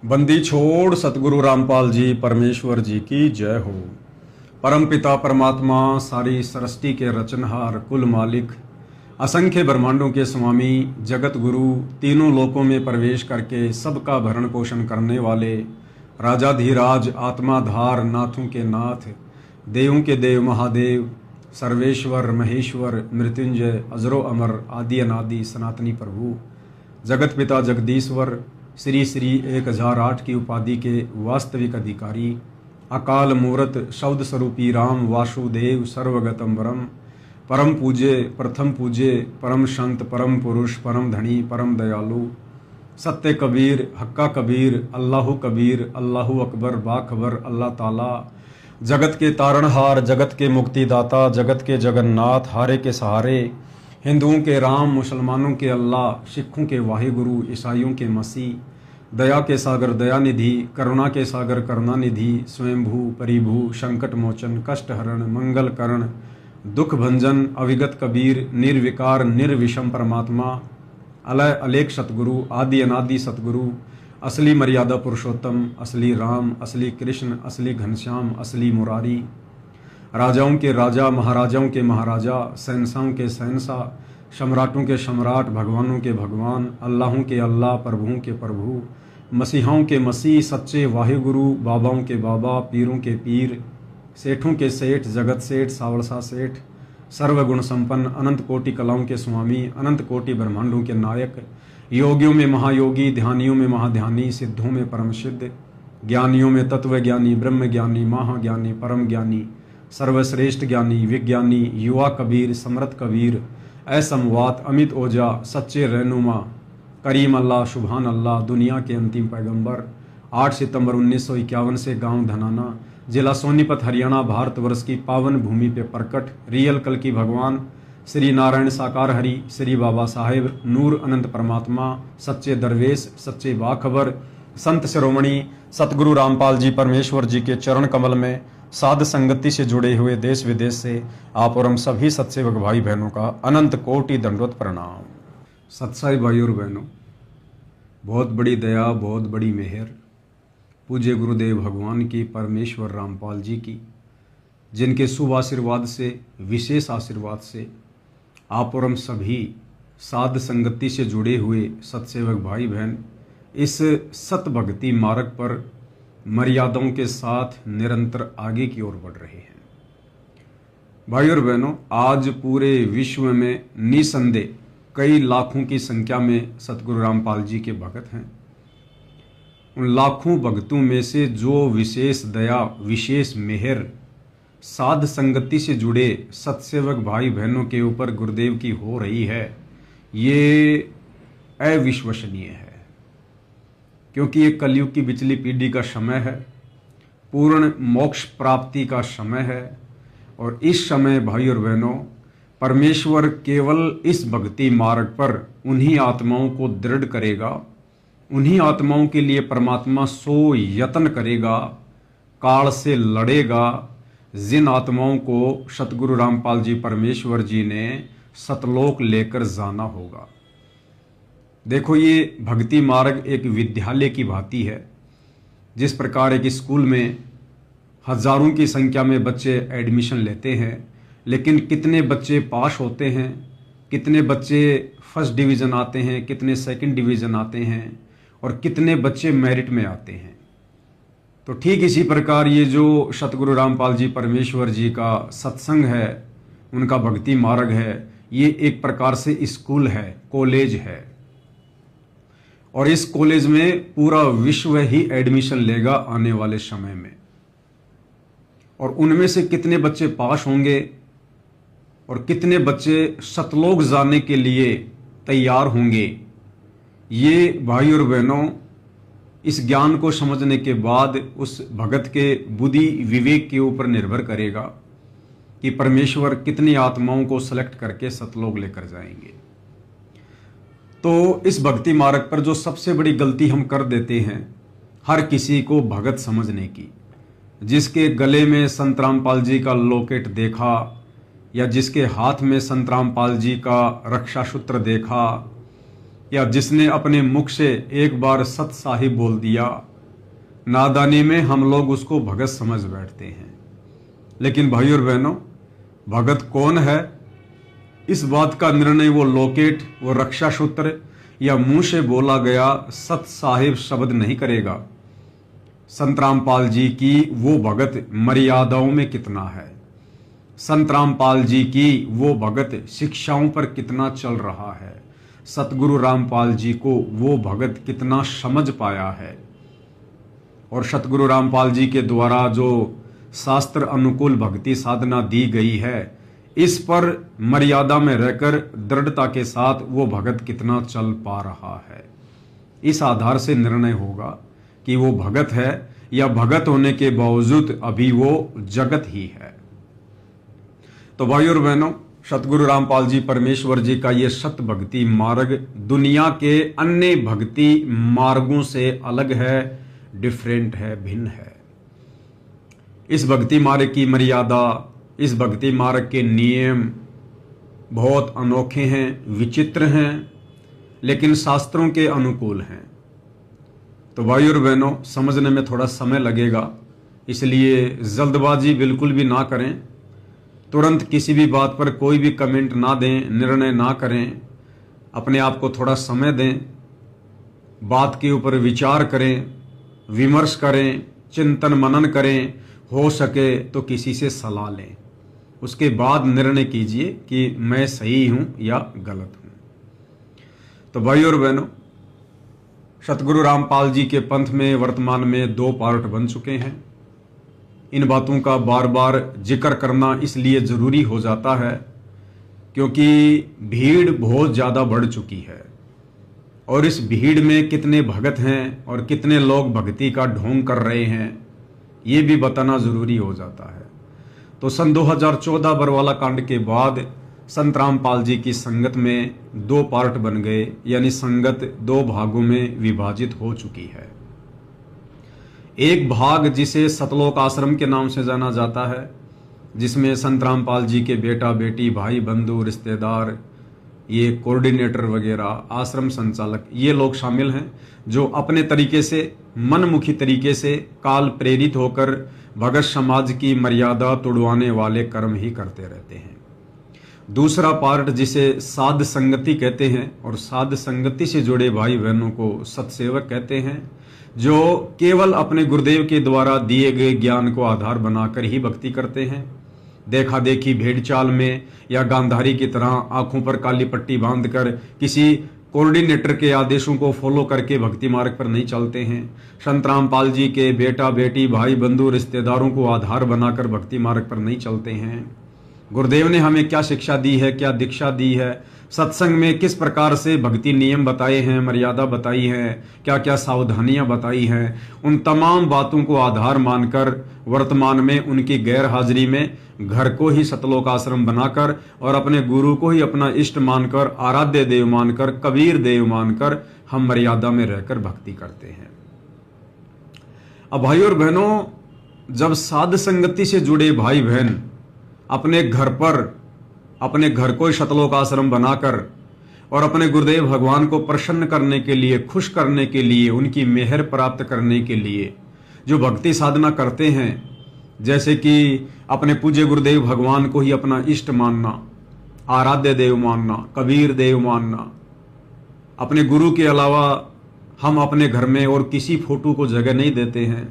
बंदी छोड़ सतगुरु रामपाल जी परमेश्वर जी की जय हो। परम पिता परमात्मा सारी सृष्टि के रचनहार कुल मालिक असंख्य ब्रह्मांडों के स्वामी जगत गुरु तीनों लोकों में प्रवेश करके सबका भरण पोषण करने वाले राजाधिराज आत्माधार नाथों के नाथ देवों के देव महादेव सर्वेश्वर महेश्वर मृत्युंजय अजरो अमर आदि अनादि सनातनी प्रभु जगत पिता जगदीश्वर श्री श्री 1008 की उपाधि के वास्तविक अधिकारी अकाल मूर्त शब्द स्वरूपी राम वासुदेव सर्वगतम परम पूज्य प्रथम पूज्य परम संत परम पुरुष परम धनी परम दयालु सत्य कबीर हक्का कबीर अल्लाहु अकबर बाखबर अल्लाह ताला जगत के तारणहार जगत के मुक्तिदाता जगत के जगन्नाथ हारे के सहारे हिंदुओं के राम मुसलमानों के अल्लाह सिखों के वाहिगुरु ईसाइयों के मसीह दया के सागर दयानिधि करुणा के सागर करुणानिधि स्वयंभू परिभू संकट मोचन कष्ट हरण मंगल करण दुख भंजन अविगत कबीर निर्विकार निर्विषम परमात्मा अलय अलेख सतगुरु आदि अनादि सतगुरु असली मर्यादा पुरुषोत्तम असली राम असली कृष्ण असली घनश्याम असली मुरारी राजाओं के राजा महाराजाओं के महाराजा शहंशाहों के शहंशाह सम्राटों के सम्राट भगवानों के भगवान अल्लाहों के अल्लाह प्रभुओं के प्रभु मसीहाओं के मसीह सच्चे वाहिगुरु बाबाओं के बाबा पीरों के पीर सेठों के सेठ जगत सेठ सावरसा सेठ सर्वगुण संपन्न अनंत कोटि कलाओं के स्वामी अनंत कोटि ब्रह्मांडों के नायक योगियों में महायोगी ध्यानियों में महाध्यानी सिद्धों में परम सिद्ध ज्ञानियों में तत्व ज्ञानी ब्रह्म ज्ञानी महाज्ञानी परम ज्ञानी सर्वश्रेष्ठ ज्ञानी विज्ञानी युवा कबीर समर्थ कबीर असमवात अमित ओजा सच्चे रहनुमा करीम अल्लाह सुभान अल्लाह दुनिया के अंतिम पैगंबर 8 सितंबर 1951 से गांव धनाना जिला सोनीपत हरियाणा भारतवर्ष की पावन भूमि पे प्रकट रियल कल की भगवान श्री नारायण साकार हरि श्री बाबा साहेब नूर अनंत परमात्मा सच्चे दरवेश सच्चे बाखबर संत शिरोमणि सतगुरु रामपाल जी परमेश्वर जी के चरण कमल में साध संगति से जुड़े हुए देश विदेश से आप और हम सभी सत्सेवक भाई बहनों का अनंत कोटि दंडवत प्रणाम। सत्साई भाई और बहनों, बहुत बड़ी दया बहुत बड़ी मेहर पूज्य गुरुदेव भगवान की परमेश्वर रामपाल जी की, जिनके शुभ आशीर्वाद से विशेष आशीर्वाद से आप और हम सभी साध संगति से जुड़े हुए सत्सेवक भाई बहन इस सत भक्ति मार्ग पर मर्यादाओं के साथ निरंतर आगे की ओर बढ़ रहे हैं। भाई और बहनों, आज पूरे विश्व में निसंदेह कई लाखों की संख्या में सतगुरु रामपाल जी के भक्त हैं। उन लाखों भक्तों में से जो विशेष दया विशेष मेहर साध संगति से जुड़े सत्सेवक भाई बहनों के ऊपर गुरुदेव की हो रही है, ये अविश्वसनीय है। क्योंकि ये कलयुग की बिचली पीढ़ी का समय है, पूर्ण मोक्ष प्राप्ति का समय है। और इस समय भाई और बहनों, परमेश्वर केवल इस भक्ति मार्ग पर उन्हीं आत्माओं को दृढ़ करेगा, उन्हीं आत्माओं के लिए परमात्मा सो यत्न करेगा, काल से लड़ेगा, जिन आत्माओं को सतगुरु रामपाल जी परमेश्वर जी ने सतलोक लेकर जाना होगा। देखो, ये भक्ति मार्ग एक विद्यालय की भांति है। जिस प्रकार एक स्कूल में हजारों की संख्या में बच्चे एडमिशन लेते हैं, लेकिन कितने बच्चे पास होते हैं, कितने बच्चे फर्स्ट डिवीज़न आते हैं, कितने सेकंड डिवीज़न आते हैं और कितने बच्चे मेरिट में आते हैं। तो ठीक इसी प्रकार ये जो सतगुरु रामपाल जी परमेश्वर जी का सत्संग है, उनका भक्ति मार्ग है, ये एक प्रकार से स्कूल है, कॉलेज है। और इस कॉलेज में पूरा विश्व ही एडमिशन लेगा आने वाले समय में। और उनमें से कितने बच्चे पास होंगे और कितने बच्चे सतलोक जाने के लिए तैयार होंगे, ये भाई और बहनों इस ज्ञान को समझने के बाद उस भगत के बुद्धि विवेक के ऊपर निर्भर करेगा कि परमेश्वर कितनी आत्माओं को सेलेक्ट करके सतलोक लेकर जाएंगे। तो इस भक्ति मार्ग पर जो सबसे बड़ी गलती हम कर देते हैं, हर किसी को भगत समझने की। जिसके गले में संत रामपाल जी का लॉकेट देखा या जिसके हाथ में संत रामपाल जी का रक्षा सूत्र देखा या जिसने अपने मुख से एक बार सत साहिब बोल दिया, नादानी में हम लोग उसको भगत समझ बैठते हैं। लेकिन भाई और बहनों, भगत कौन है, इस बात का निर्णय वो लॉकेट, वो रक्षा सूत्र या मुंह से बोला गया सत साहिब शब्द नहीं करेगा। संत रामपाल जी की वो भगत मर्यादाओं में कितना है, संत रामपाल जी की वो भगत शिक्षाओं पर कितना चल रहा है, सतगुरु रामपाल जी को वो भगत कितना समझ पाया है, और सतगुरु रामपाल जी के द्वारा जो शास्त्र अनुकूल भक्ति साधना दी गई है, इस पर मर्यादा में रहकर दृढ़ता के साथ वो भगत कितना चल पा रहा है। इस आधार से निर्णय होगा कि वो भगत है या भगत होने के बावजूद अभी वो जगत ही है। तो भाई और बहनों, सतगुरु रामपाल जी परमेश्वर जी का ये सत भक्ति मार्ग दुनिया के अन्य भक्ति मार्गों से अलग है, डिफरेंट है, भिन्न है। इस भक्ति मार्ग की मर्यादा, इस भक्ति मार्ग के नियम बहुत अनोखे हैं, विचित्र हैं, लेकिन शास्त्रों के अनुकूल हैं। तो भाई और बहनों, समझने में थोड़ा समय लगेगा, इसलिए जल्दबाजी बिल्कुल भी ना करें, तुरंत किसी भी बात पर कोई भी कमेंट ना दें, निर्णय ना करें, अपने आप को थोड़ा समय दें, बात के ऊपर विचार करें, विमर्श करें, चिंतन मनन करें, हो सके तो किसी से सलाह लें, उसके बाद निर्णय कीजिए कि मैं सही हूं या गलत हूं। तो भाई और बहनों, सतगुरु रामपाल जी के पंथ में वर्तमान में 2 पार्ट बन चुके हैं। इन बातों का बार बार जिक्र करना इसलिए जरूरी हो जाता है क्योंकि भीड़ बहुत ज्यादा बढ़ चुकी है, और इस भीड़ में कितने भगत हैं और कितने लोग भक्ति का ढोंग कर रहे हैं, ये भी बताना जरूरी हो जाता है। तो सन 2014 बरवाला कांड के बाद संत रामपाल जी की संगत में 2 पार्ट बन गए, यानी संगत 2 भागों में विभाजित हो चुकी है। एक भाग जिसे सतलोक आश्रम के नाम से जाना जाता है, जिसमें संत रामपाल जी के बेटा बेटी, भाई बंधु, रिश्तेदार, ये कोऑर्डिनेटर वगैरह, आश्रम संचालक, ये लोग शामिल हैं जो अपने तरीके से, मनमुखी तरीके से, काल प्रेरित होकर भगत समाज की मर्यादा तोड़वाने वाले कर्म ही करते रहते हैं। दूसरा पार्ट जिसे साध संगति कहते हैं, और साध संगति से जुड़े भाई बहनों को सत्सेवक कहते हैं, जो केवल अपने गुरुदेव के द्वारा दिए गए ज्ञान को आधार बनाकर ही भक्ति करते हैं। देखा देखी भेड़ चाल में या गांधारी की तरह आंखों पर काली पट्टी बांधकर किसी कोऑर्डिनेटर के आदेशों को फॉलो करके भक्ति मार्ग पर नहीं चलते हैं। संत रामपाल जी के बेटा बेटी, भाई बंधु, रिश्तेदारों को आधार बनाकर भक्ति मार्ग पर नहीं चलते हैं। गुरुदेव ने हमें क्या शिक्षा दी है, क्या दीक्षा दी है, सत्संग में किस प्रकार से भक्ति नियम बताए हैं, मर्यादा बताई है, क्या क्या सावधानियां बताई हैं, उन तमाम बातों को आधार मानकर वर्तमान में उनकी गैर हाजिरी में घर को ही सतलोक आश्रम बनाकर और अपने गुरु को ही अपना इष्ट मानकर, आराध्य देव मानकर, कबीर देव मानकर हम मर्यादा में रहकर भक्ति करते हैं। अब भाई और बहनों, जब साध संगति से जुड़े भाई बहन अपने घर पर, अपने घर को ही सतलोक आश्रम बनाकर और अपने गुरुदेव भगवान को प्रसन्न करने के लिए, खुश करने के लिए, उनकी मेहर प्राप्त करने के लिए जो भक्ति साधना करते हैं, जैसे कि अपने पूज्य गुरुदेव भगवान को ही अपना इष्ट मानना, आराध्य देव मानना, कबीर देव मानना, अपने गुरु के अलावा हम अपने घर में और किसी फोटो को जगह नहीं देते हैं।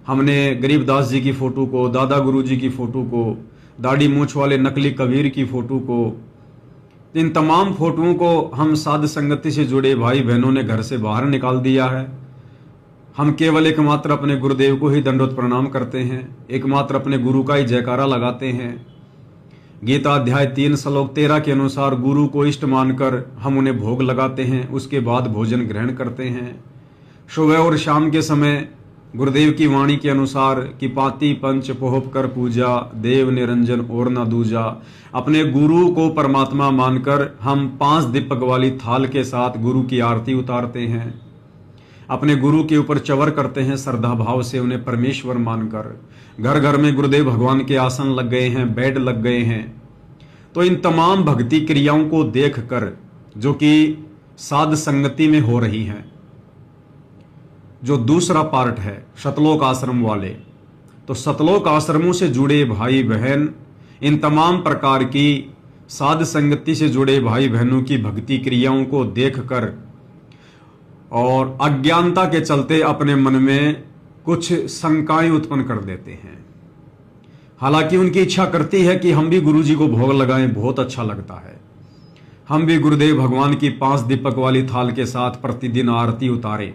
हमने गरीबदास जी की फोटो को, दादा गुरु जी की फोटो को, दाढ़ी मूछ वाले नकली कबीर की फोटो को, इन तमाम फोटोओं को हम साध संगति से जुड़े भाई बहनों ने घर से बाहर निकाल दिया है। हम केवल एकमात्र अपने गुरुदेव को ही दंडवत प्रणाम करते हैं, एकमात्र अपने गुरु का ही जयकारा लगाते हैं। गीता अध्याय 3 श्लोक 13 के अनुसार गुरु को इष्ट मानकर हम उन्हें भोग लगाते हैं, उसके बाद भोजन ग्रहण करते हैं। सुबह और शाम के समय गुरुदेव की वाणी के अनुसार कि पाती पंच पोहप कर पूजा, देव निरंजन और न दूजा, अपने गुरु को परमात्मा मानकर हम 5 दीपक वाली थाल के साथ गुरु की आरती उतारते हैं। अपने गुरु के ऊपर चवर करते हैं श्रद्धा भाव से, उन्हें परमेश्वर मानकर। घर घर में गुरुदेव भगवान के आसन लग गए हैं, बेड लग गए हैं। तो इन तमाम भक्ति क्रियाओं को देखकर जो कि साध संगति में हो रही हैं, जो दूसरा पार्ट है सतलोक आश्रम वाले, तो सतलोक आश्रमों से जुड़े भाई बहन इन तमाम प्रकार की साध संगति से जुड़े भाई बहनों की भक्ति क्रियाओं को देखकर और अज्ञानता के चलते अपने मन में कुछ शंकाएं उत्पन्न कर देते हैं। हालांकि उनकी इच्छा करती है कि हम भी गुरु जी को भोग लगाएं, बहुत अच्छा लगता है, हम भी गुरुदेव भगवान की 5 दीपक वाली थाल के साथ प्रतिदिन आरती उतारें।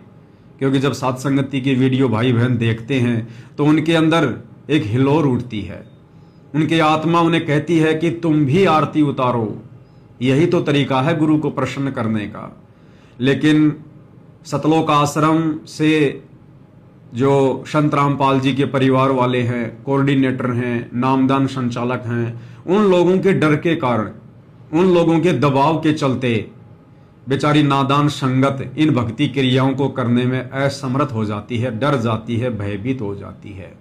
क्योंकि जब साध संगति की वीडियो भाई बहन देखते हैं तो उनके अंदर एक हिलोर उठती है, उनकी आत्मा उन्हें कहती है कि तुम भी आरती उतारो, यही तो तरीका है गुरु को प्रसन्न करने का। लेकिन सतलोक आश्रम से जो संत रामपाल जी के परिवार वाले हैं, कोऑर्डिनेटर हैं, नामदान संचालक हैं, उन लोगों के डर के कारण, उन लोगों के दबाव के चलते बेचारी नादान संगत इन भक्ति क्रियाओं को करने में असमर्थ हो जाती है, डर जाती है, भयभीत हो जाती है।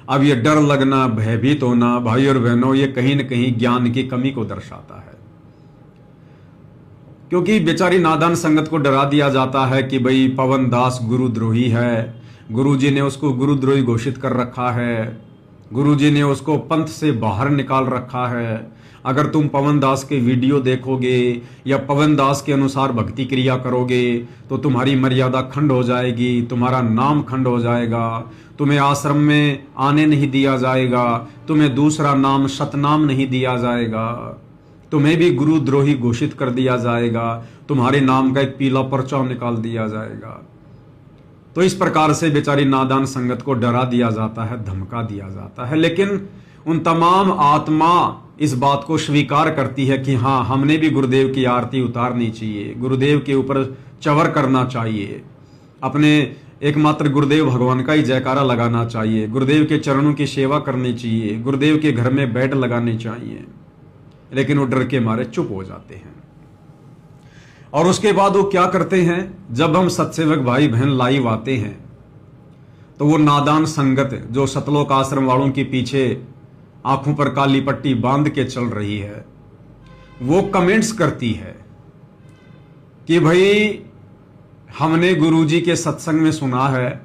अब ये डर लगना, भयभीत होना भाई और बहनों, ये कहीं न कहीं ज्ञान की कमी को दर्शाता है। क्योंकि बेचारी नादान संगत को डरा दिया जाता है कि भाई पवन दास गुरुद्रोही है, गुरुजी ने उसको गुरुद्रोही घोषित कर रखा है, गुरुजी ने उसको पंथ से बाहर निकाल रखा है। अगर तुम पवन दास के वीडियो देखोगे या पवन दास के अनुसार भक्ति क्रिया करोगे तो तुम्हारी मर्यादा खंड हो जाएगी, तुम्हारा नाम खंड हो जाएगा, तुम्हें आश्रम में आने नहीं दिया जाएगा, तुम्हें दूसरा नाम सतनाम नहीं दिया जाएगा, तुम्हें भी गुरुद्रोही घोषित कर दिया जाएगा, तुम्हारे नाम का एक पीला पर्चा निकाल दिया जाएगा। तो इस प्रकार से बेचारी नादान संगत को डरा दिया जाता है, धमका दिया जाता है। लेकिन उन तमाम आत्मा इस बात को स्वीकार करती है कि हाँ, हमने भी गुरुदेव की आरती उतारनी चाहिए, गुरुदेव के ऊपर चवर करना चाहिए, अपने एकमात्र गुरुदेव भगवान का ही जयकारा लगाना चाहिए, गुरुदेव के चरणों की सेवा करनी चाहिए, गुरुदेव के घर में बेड लगाने चाहिए। लेकिन वो डर के मारे चुप हो जाते हैं। और उसके बाद वो क्या करते हैं, जब हम सत्सेवक भाई बहन लाइव आते हैं तो वो नादान संगत जो सतलोक आश्रम वालों के पीछे आंखों पर काली पट्टी बांध के चल रही है, वो कमेंट्स करती है कि भाई हमने गुरुजी के सत्संग में सुना है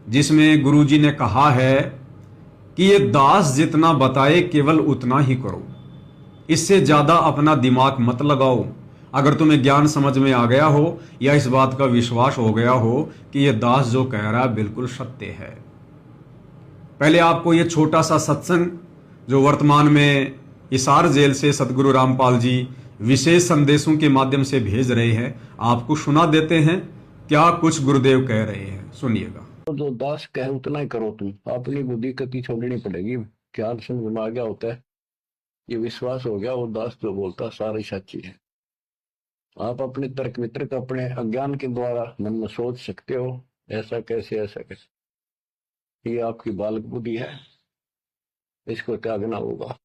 जिसमें गुरुजी ने कहा है कि ये दास जितना बताए केवल उतना ही करो, इससे ज्यादा अपना दिमाग मत लगाओ। अगर तुम्हें ज्ञान समझ में आ गया हो या इस बात का विश्वास हो गया हो कि ये दास जो कह रहा है बिल्कुल सत्य है। पहले आपको ये छोटा सा सत्संग जो वर्तमान में हिसार जेल से सतगुरु रामपाल जी विशेष संदेशों के माध्यम से भेज रहे हैं, आपको सुना देते हैं क्या कुछ गुरुदेव कह रहे हैं, सुनिएगा। तो जो दास कहे उतना ही करो, तुम अपनी बुद्धि कति छोड़नी पड़ेगी। क्या समझ में आ गया होता है, ये विश्वास हो गया वो दास जो बोलता सारी सच्ची है। आप अपने तर्क वितर्क अपने अज्ञान के द्वारा मन में सोच सकते हो ऐसा कैसे, ये आपकी बालक बुद्धि है, इसको त्यागना होगा।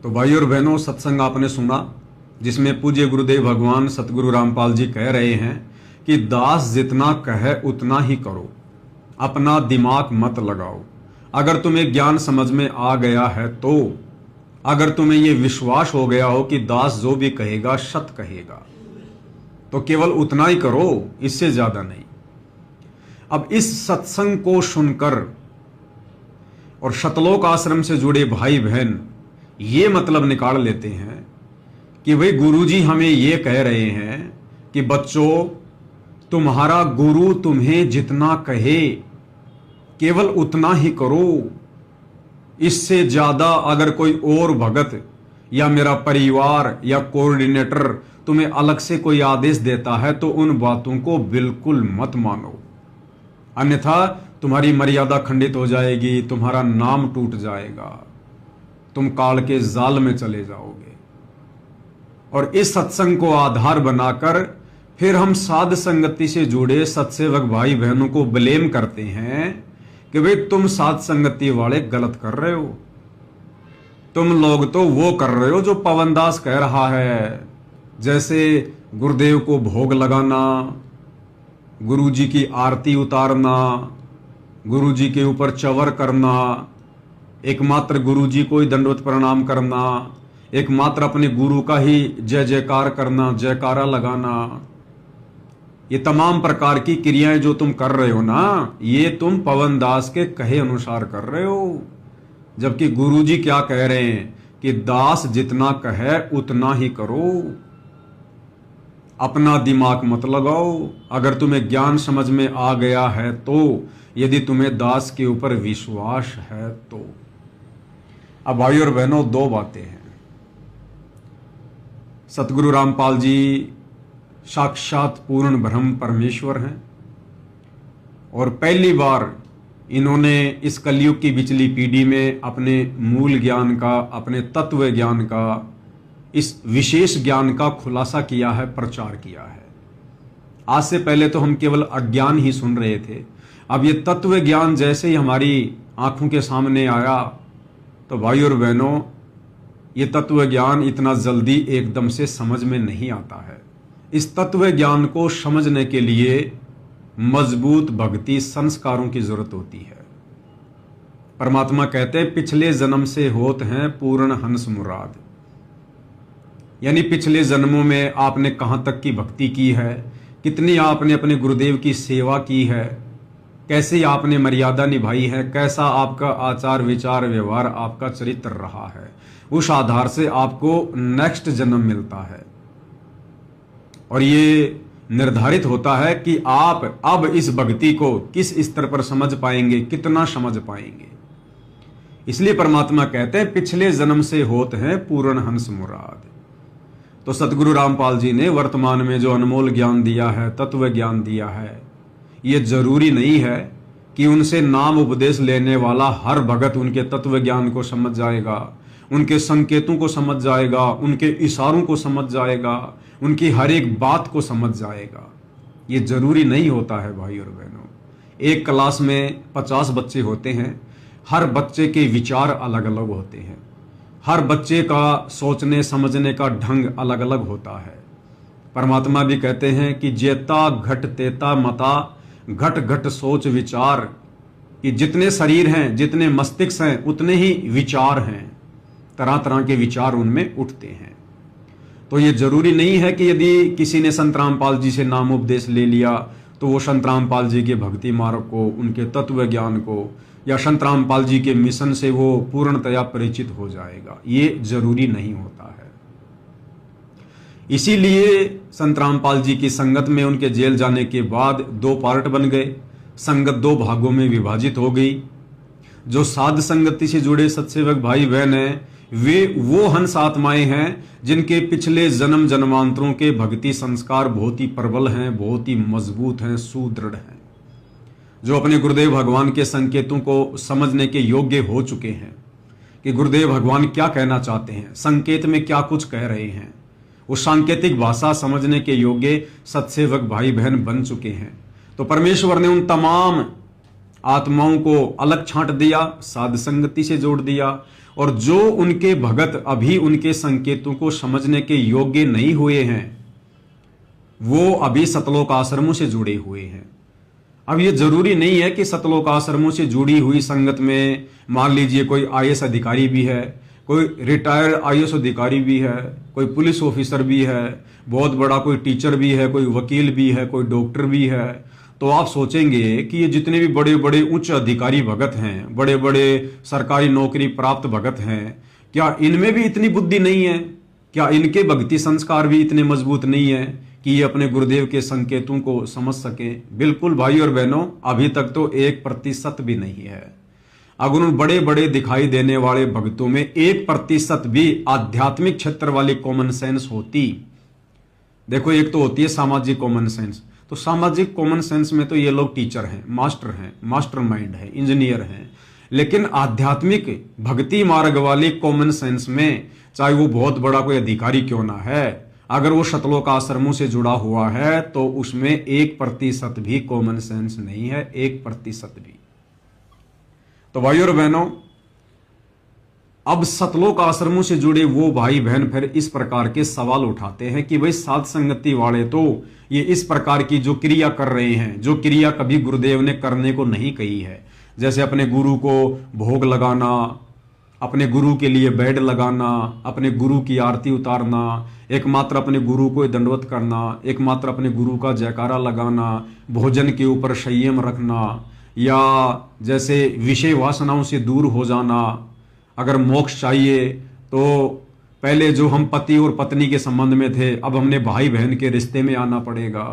तो भाई और बहनों, सत्संग आपने सुना जिसमें पूज्य गुरुदेव भगवान सतगुरु रामपाल जी कह रहे हैं कि दास जितना कहे उतना ही करो, अपना दिमाग मत लगाओ। अगर तुम्हें ज्ञान समझ में आ गया है तो, अगर तुम्हें यह विश्वास हो गया हो कि दास जो भी कहेगा सत कहेगा, तो केवल उतना ही करो, इससे ज्यादा नहीं। अब इस सत्संग को सुनकर और सतलोक आश्रम से जुड़े भाई बहन ये मतलब निकाल लेते हैं कि भाई गुरुजी हमें ये कह रहे हैं कि बच्चों, तुम्हारा गुरु तुम्हें जितना कहे केवल उतना ही करो, इससे ज्यादा अगर कोई और भगत या मेरा परिवार या कोऑर्डिनेटर तुम्हें अलग से कोई आदेश देता है तो उन बातों को बिल्कुल मत मानो, अन्यथा तुम्हारी मर्यादा खंडित हो जाएगी, तुम्हारा नाम टूट जाएगा, तुम काल के जाल में चले जाओगे। और इस सत्संग को आधार बनाकर फिर हम साध संगति से जुड़े सत्सेवक भाई बहनों को ब्लेम करते हैं कि भाई तुम साध संगति वाले गलत कर रहे हो, तुम लोग तो वो कर रहे हो जो पवन दास कह रहा है, जैसे गुरुदेव को भोग लगाना, गुरुजी की आरती उतारना, गुरुजी के ऊपर चवर करना, एकमात्र गुरुजी को ही दंडवत प्रणाम करना, एकमात्र अपने गुरु का ही जय जयकार करना, जयकारा लगाना। ये तमाम प्रकार की क्रियाएं जो तुम कर रहे हो ना, ये तुम पवन दास के कहे अनुसार कर रहे हो। जबकि गुरुजी क्या कह रहे हैं कि दास जितना कहे उतना ही करो, अपना दिमाग मत लगाओ। अगर तुम्हें ज्ञान समझ में आ गया है तो, यदि तुम्हें दास के ऊपर विश्वास है तो। अब भाई और बहनों, दो बातें हैं। सतगुरु रामपाल जी साक्षात पूर्ण ब्रह्म परमेश्वर हैं और पहली बार इन्होंने इस कलयुग की बिचली पीढ़ी में अपने मूल ज्ञान का, अपने तत्व ज्ञान का, इस विशेष ज्ञान का खुलासा किया है, प्रचार किया है। आज से पहले तो हम केवल अज्ञान ही सुन रहे थे। अब ये तत्व ज्ञान जैसे ही हमारी आंखों के सामने आया तो भाई और बहनों, ये तत्व ज्ञान इतना जल्दी एकदम से समझ में नहीं आता है। इस तत्व ज्ञान को समझने के लिए मजबूत भक्ति संस्कारों की जरूरत होती है। परमात्मा कहते हैं पिछले जन्म से होत हैं पूर्ण हंस मुराद, यानी पिछले जन्मों में आपने कहां तक की भक्ति की है, कितनी आपने अपने गुरुदेव की सेवा की है, कैसे आपने मर्यादा निभाई है, कैसा आपका आचार विचार व्यवहार, आपका चरित्र रहा है। उस आधार से आपको नेक्स्ट जन्म मिलता है और ये निर्धारित होता है कि आप अब इस भक्ति को किस स्तर पर समझ पाएंगे, कितना समझ पाएंगे। इसलिए परमात्मा कहते हैं पिछले जन्म से होत हैं पूर्ण हंस मुराद। तो सतगुरु रामपाल जी ने वर्तमान में जो अनमोल ज्ञान दिया है, तत्व ज्ञान दिया है, ये जरूरी नहीं है कि उनसे नाम उपदेश लेने वाला हर भगत उनके तत्व ज्ञान को समझ जाएगा, उनके संकेतों को समझ जाएगा, उनके इशारों को समझ जाएगा, उनकी हर एक बात को समझ जाएगा। ये जरूरी नहीं होता है भाई और बहनों। एक क्लास में 50 बच्चे होते हैं, हर बच्चे के विचार अलग अलग होते हैं, हर बच्चे का सोचने समझने का ढंग अलग अलग होता है। परमात्मा भी कहते हैं कि जेता घट तेता मता, घट घट सोच विचार, कि जितने शरीर हैं, जितने मस्तिष्क हैं, उतने ही विचार हैं, तरह तरह के विचार उनमें उठते हैं। तो ये जरूरी नहीं है कि यदि किसी ने संत रामपाल जी से नाम उपदेश ले लिया तो वो संत रामपाल जी के भक्ति मार्ग को, उनके तत्व ज्ञान को, या संत रामपाल जी के मिशन से वो पूर्णतया परिचित हो जाएगा। ये जरूरी नहीं होता है। इसीलिए संत रामपाल जी की संगत में उनके जेल जाने के बाद 2 पार्ट बन गए, संगत 2 भागों में विभाजित हो गई। जो साध संगति से जुड़े सत्सेवक भाई बहन हैं, वे वो हंस आत्माएं हैं जिनके पिछले जन्म जन्मांतरों के भक्ति संस्कार बहुत ही प्रबल हैं, बहुत ही मजबूत हैं, सुदृढ़ हैं, जो अपने गुरुदेव भगवान के संकेतों को समझने के योग्य हो चुके हैं कि गुरुदेव भगवान क्या कहना चाहते हैं, संकेत में क्या कुछ कह रहे हैं। उस सांकेतिक भाषा समझने के योग्य सत्सेवक भाई बहन बन चुके हैं। तो परमेश्वर ने उन तमाम आत्माओं को अलग छांट दिया, साध संगति से जोड़ दिया, और जो उनके भगत अभी उनके संकेतों को समझने के योग्य नहीं हुए हैं, वो अभी सतलोक आश्रमों से जुड़े हुए हैं। अब ये जरूरी नहीं है कि सतलोक आश्रमों से जुड़ी हुई संगत में मान लीजिए कोई आईएएस अधिकारी भी है, कोई रिटायर्ड आईएएस अधिकारी भी है, कोई पुलिस ऑफिसर भी है, बहुत बड़ा कोई टीचर भी है, कोई वकील भी है, कोई डॉक्टर भी है। तो आप सोचेंगे कि ये जितने भी बड़े बड़े उच्च अधिकारी भगत हैं, बड़े बड़े सरकारी नौकरी प्राप्त भगत हैं, क्या इनमें भी इतनी बुद्धि नहीं है? क्या इनके भक्ति संस्कार भी इतने मजबूत नहीं है कि ये अपने गुरुदेव के संकेतों को समझ सकें? बिल्कुल भाई और बहनों, अभी तक तो 1% भी नहीं है। अगर उन बड़े बड़े दिखाई देने वाले भक्तों में 1% भी आध्यात्मिक क्षेत्र वाली कॉमन सेंस होती, देखो एक तो होती है सामाजिक कॉमन सेंस, तो सामाजिक कॉमन सेंस में तो ये लोग टीचर हैं, मास्टर माइंड है, इंजीनियर हैं, लेकिन आध्यात्मिक भक्ति मार्ग वाली कॉमन सेंस में चाहे वो बहुत बड़ा कोई अधिकारी क्यों ना है, अगर वो सतलोक आश्रमों से जुड़ा हुआ है तो उसमें 1% भी कॉमन सेंस नहीं है, 1% भी। तो भाई और बहनों, अब सतलोक आश्रमों से जुड़े वो भाई बहन फिर इस प्रकार के सवाल उठाते हैं कि भाई साध संगति वाले तो ये इस प्रकार की जो क्रिया कर रहे हैं, जो क्रिया कभी गुरुदेव ने करने को नहीं कही है, जैसे अपने गुरु को भोग लगाना, अपने गुरु के लिए बेड लगाना, अपने गुरु की आरती उतारना, एकमात्र अपने गुरु को दंडवत करना, एकमात्र अपने गुरु का जयकारा लगाना, भोजन के ऊपर संयम रखना, या जैसे विषय वासनाओं से दूर हो जाना। अगर मोक्ष चाहिए तो पहले जो हम पति और पत्नी के संबंध में थे, अब हमने भाई बहन के रिश्ते में आना पड़ेगा,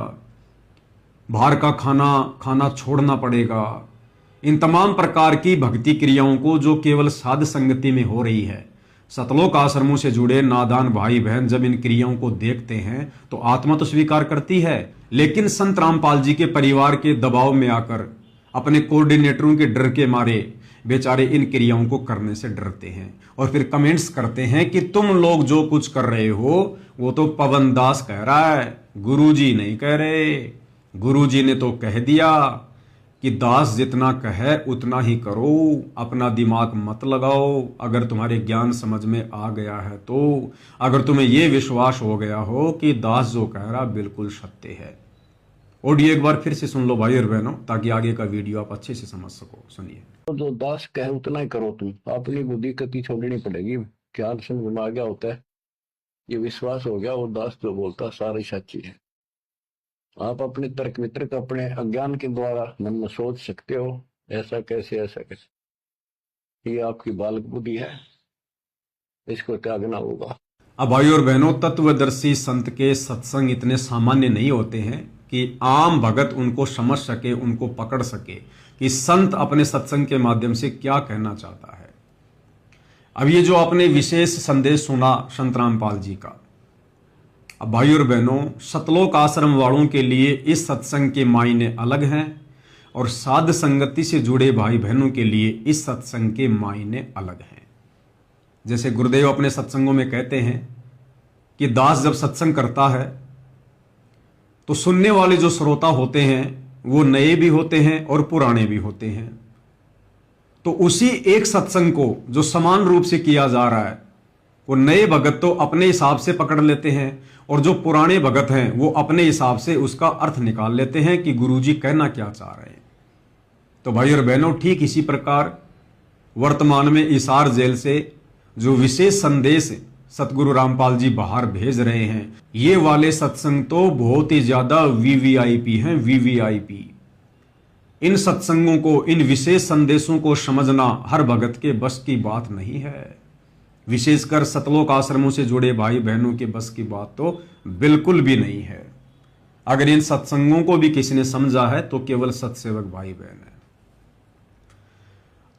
बाहर का खाना खाना छोड़ना पड़ेगा। इन तमाम प्रकार की भक्ति क्रियाओं को जो केवल साध संगति में हो रही है, सतलोक आश्रमों से जुड़े नादान भाई बहन जब इन क्रियाओं को देखते हैं तो आत्मा तो स्वीकार करती है, लेकिन संत रामपाल जी के परिवार के दबाव में आकर अपने कोऑर्डिनेटरों के डर के मारे बेचारे इन क्रियाओं को करने से डरते हैं और फिर कमेंट्स करते हैं कि तुम लोग जो कुछ कर रहे हो वो तो पवन दास कह रहा है, गुरुजी नहीं कह रहे। गुरुजी ने तो कह दिया कि दास जितना कहे उतना ही करो, अपना दिमाग मत लगाओ। अगर तुम्हारे ज्ञान समझ में आ गया है तो, अगर तुम्हें यह विश्वास हो गया हो कि दास जो कह रहा बिल्कुल सत्य है। ऑडियो एक बार फिर से सुन लो भाई और बहनों, ताकि आगे का वीडियो आप अच्छे से समझ सको। सुनिए। तो जो दास कहे उतना ही करो तुम, अपनी बुद्धि कति छोड़नी पड़ेगी। ज्ञान समझ में आ गया होता है, ये विश्वास हो गया वो दास जो बोलता सारी सच्ची है। आप अपने तर्क वितर्क अपने अज्ञान के द्वारा मन में सोच सकते हो, ऐसा कैसे ऐसा कैसे, ये आपकी बालक बुद्धि है, इसको त्यागना होगा। अब भाई और बहनों, तत्वदर्शी संत के सत्संग इतने सामान्य नहीं होते हैं कि आम भगत उनको समझ सके, उनको पकड़ सके कि संत अपने सत्संग के माध्यम से क्या कहना चाहता है। अब ये जो आपने विशेष संदेश सुना संत रामपाल जी का, अब भाई और बहनों, सतलोक आश्रम वालों के लिए इस सत्संग के मायने अलग हैं और साध संगति से जुड़े भाई बहनों के लिए इस सत्संग के मायने अलग हैं। जैसे गुरुदेव अपने सत्संगों में कहते हैं कि दास जब सत्संग करता है तो सुनने वाले जो श्रोता होते हैं वो नए भी होते हैं और पुराने भी होते हैं। तो उसी एक सत्संग को जो समान रूप से किया जा रहा है, वो नए भगत तो अपने हिसाब से पकड़ लेते हैं और जो पुराने भगत हैं वो अपने हिसाब से उसका अर्थ निकाल लेते हैं कि गुरुजी कहना क्या चाह रहे हैं। तो भाई और बहनों, ठीक इसी प्रकार वर्तमान में इसार जेल से जो विशेष संदेश सतगुरु रामपाल जी बाहर भेज रहे हैं, ये वाले सत्संग तो बहुत ही ज्यादा वीवीआईपी हैं, वीवीआईपी। इन सत्संगों को, इन विशेष संदेशों को समझना हर भगत के बस की बात नहीं है। विशेषकर सतलोक आश्रमों से जुड़े भाई बहनों के बस की बात तो बिल्कुल भी नहीं है। अगर इन सत्संगों को भी किसी ने समझा है तो केवल सत्सेवक भाई बहन है।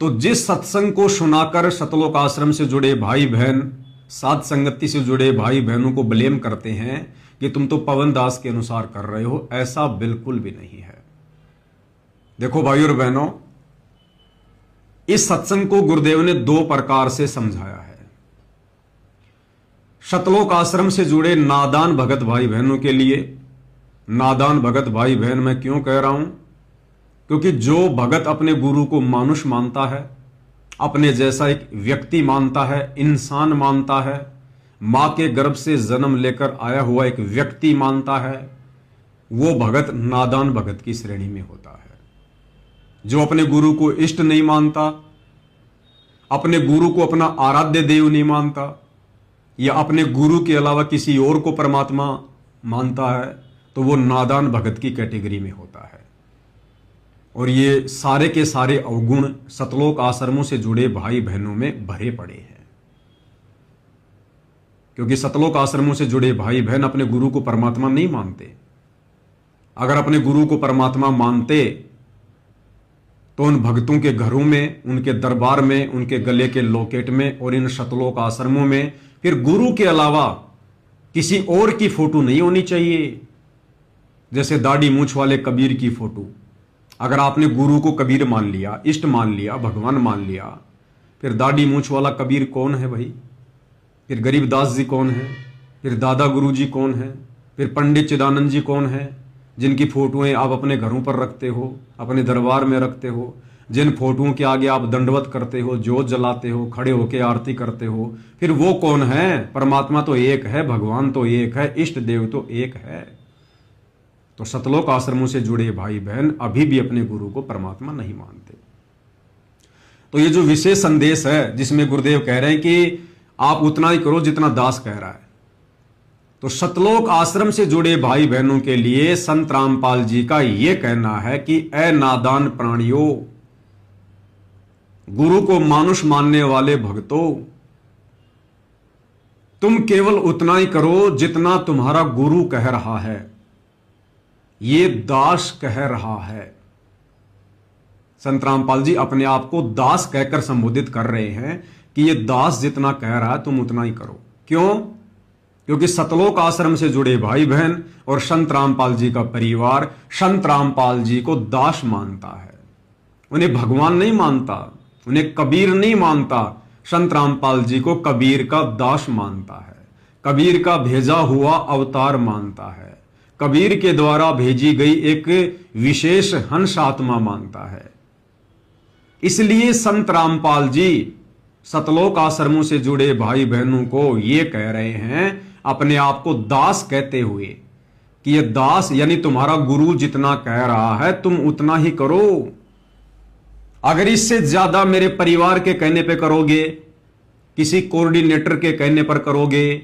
तो जिस सत्संग को सुनाकर सतलोक आश्रम से जुड़े भाई बहन साध संगति से जुड़े भाई बहनों को ब्लेम करते हैं कि तुम तो पवन दास के अनुसार कर रहे हो, ऐसा बिल्कुल भी नहीं है। देखो भाई और बहनों, इस सत्संग को गुरुदेव ने दो प्रकार से समझाया है। सतलोक आश्रम से जुड़े नादान भगत भाई बहनों के लिए, नादान भगत भाई बहन मैं क्यों कह रहा हूं, क्योंकि जो भगत अपने गुरु को मानुष मानता है, अपने जैसा एक व्यक्ति मानता है, इंसान मानता है, मां के गर्भ से जन्म लेकर आया हुआ एक व्यक्ति मानता है, वो भगत नादान भगत की श्रेणी में होता है। जो अपने गुरु को इष्ट नहीं मानता, अपने गुरु को अपना आराध्य देव नहीं मानता, या अपने गुरु के अलावा किसी और को परमात्मा मानता है, तो वो नादान भगत की कैटेगरी में होता है। और ये सारे के सारे अवगुण सतलोक आश्रमों से जुड़े भाई बहनों में भरे पड़े हैं। क्योंकि सतलोक आश्रमों से जुड़े भाई बहन अपने गुरु को परमात्मा नहीं मानते। अगर अपने गुरु को परमात्मा मानते तो उन भक्तों के घरों में, उनके दरबार में, उनके गले के लॉकेट में और इन सतलोक आश्रमों में फिर गुरु के अलावा किसी और की फोटो नहीं होनी चाहिए। जैसे दाढ़ी मूंछ वाले कबीर की फोटो। अगर आपने गुरु को कबीर मान लिया, इष्ट मान लिया, भगवान मान लिया, फिर दाढ़ी मूंछ वाला कबीर कौन है भाई? फिर गरीबदास जी कौन है? फिर दादा गुरु जी कौन है? फिर पंडित चिदानंद जी कौन है, जिनकी फोटोएं आप अपने घरों पर रखते हो, अपने दरबार में रखते हो, जिन फोटोओं के आगे आप दंडवत करते हो, जोत जलाते हो, खड़े होकर आरती करते हो, फिर वो कौन है? परमात्मा तो एक है, भगवान तो एक है, इष्ट देव तो एक है। तो सतलोक आश्रमों से जुड़े भाई बहन अभी भी अपने गुरु को परमात्मा नहीं मानते। तो ये जो विशेष संदेश है जिसमें गुरुदेव कह रहे हैं कि आप उतना ही करो जितना दास कह रहा है, तो सतलोक आश्रम से जुड़े भाई बहनों के लिए संत रामपाल जी का यह कहना है कि ए नादान प्राणियों, गुरु को मानुष मानने वाले भक्तों, तुम केवल उतना ही करो जितना तुम्हारा गुरु कह रहा है, ये दास कह रहा है। संत रामपाल जी अपने आप को दास कहकर संबोधित कर रहे हैं कि ये दास जितना कह रहा है तुम उतना ही करो। क्यों? क्योंकि सतलोक आश्रम से जुड़े भाई बहन और संत रामपाल जी का परिवार संत रामपाल जी को दास मानता है, उन्हें भगवान नहीं मानता, उन्हें कबीर नहीं मानता। संत रामपाल जी को कबीर का दास मानता है, कबीर का भेजा हुआ अवतार मानता है, कबीर के द्वारा भेजी गई एक विशेष हंस आत्मा मानता है। इसलिए संत रामपाल जी सतलोक आश्रमों से जुड़े भाई बहनों को ये कह रहे हैं, अपने आप को दास कहते हुए, कि ये दास यानी तुम्हारा गुरु जितना कह रहा है तुम उतना ही करो। अगर इससे ज्यादा मेरे परिवार के कहने पे करोगे, किसी कोऑर्डिनेटर के कहने पर करोगे,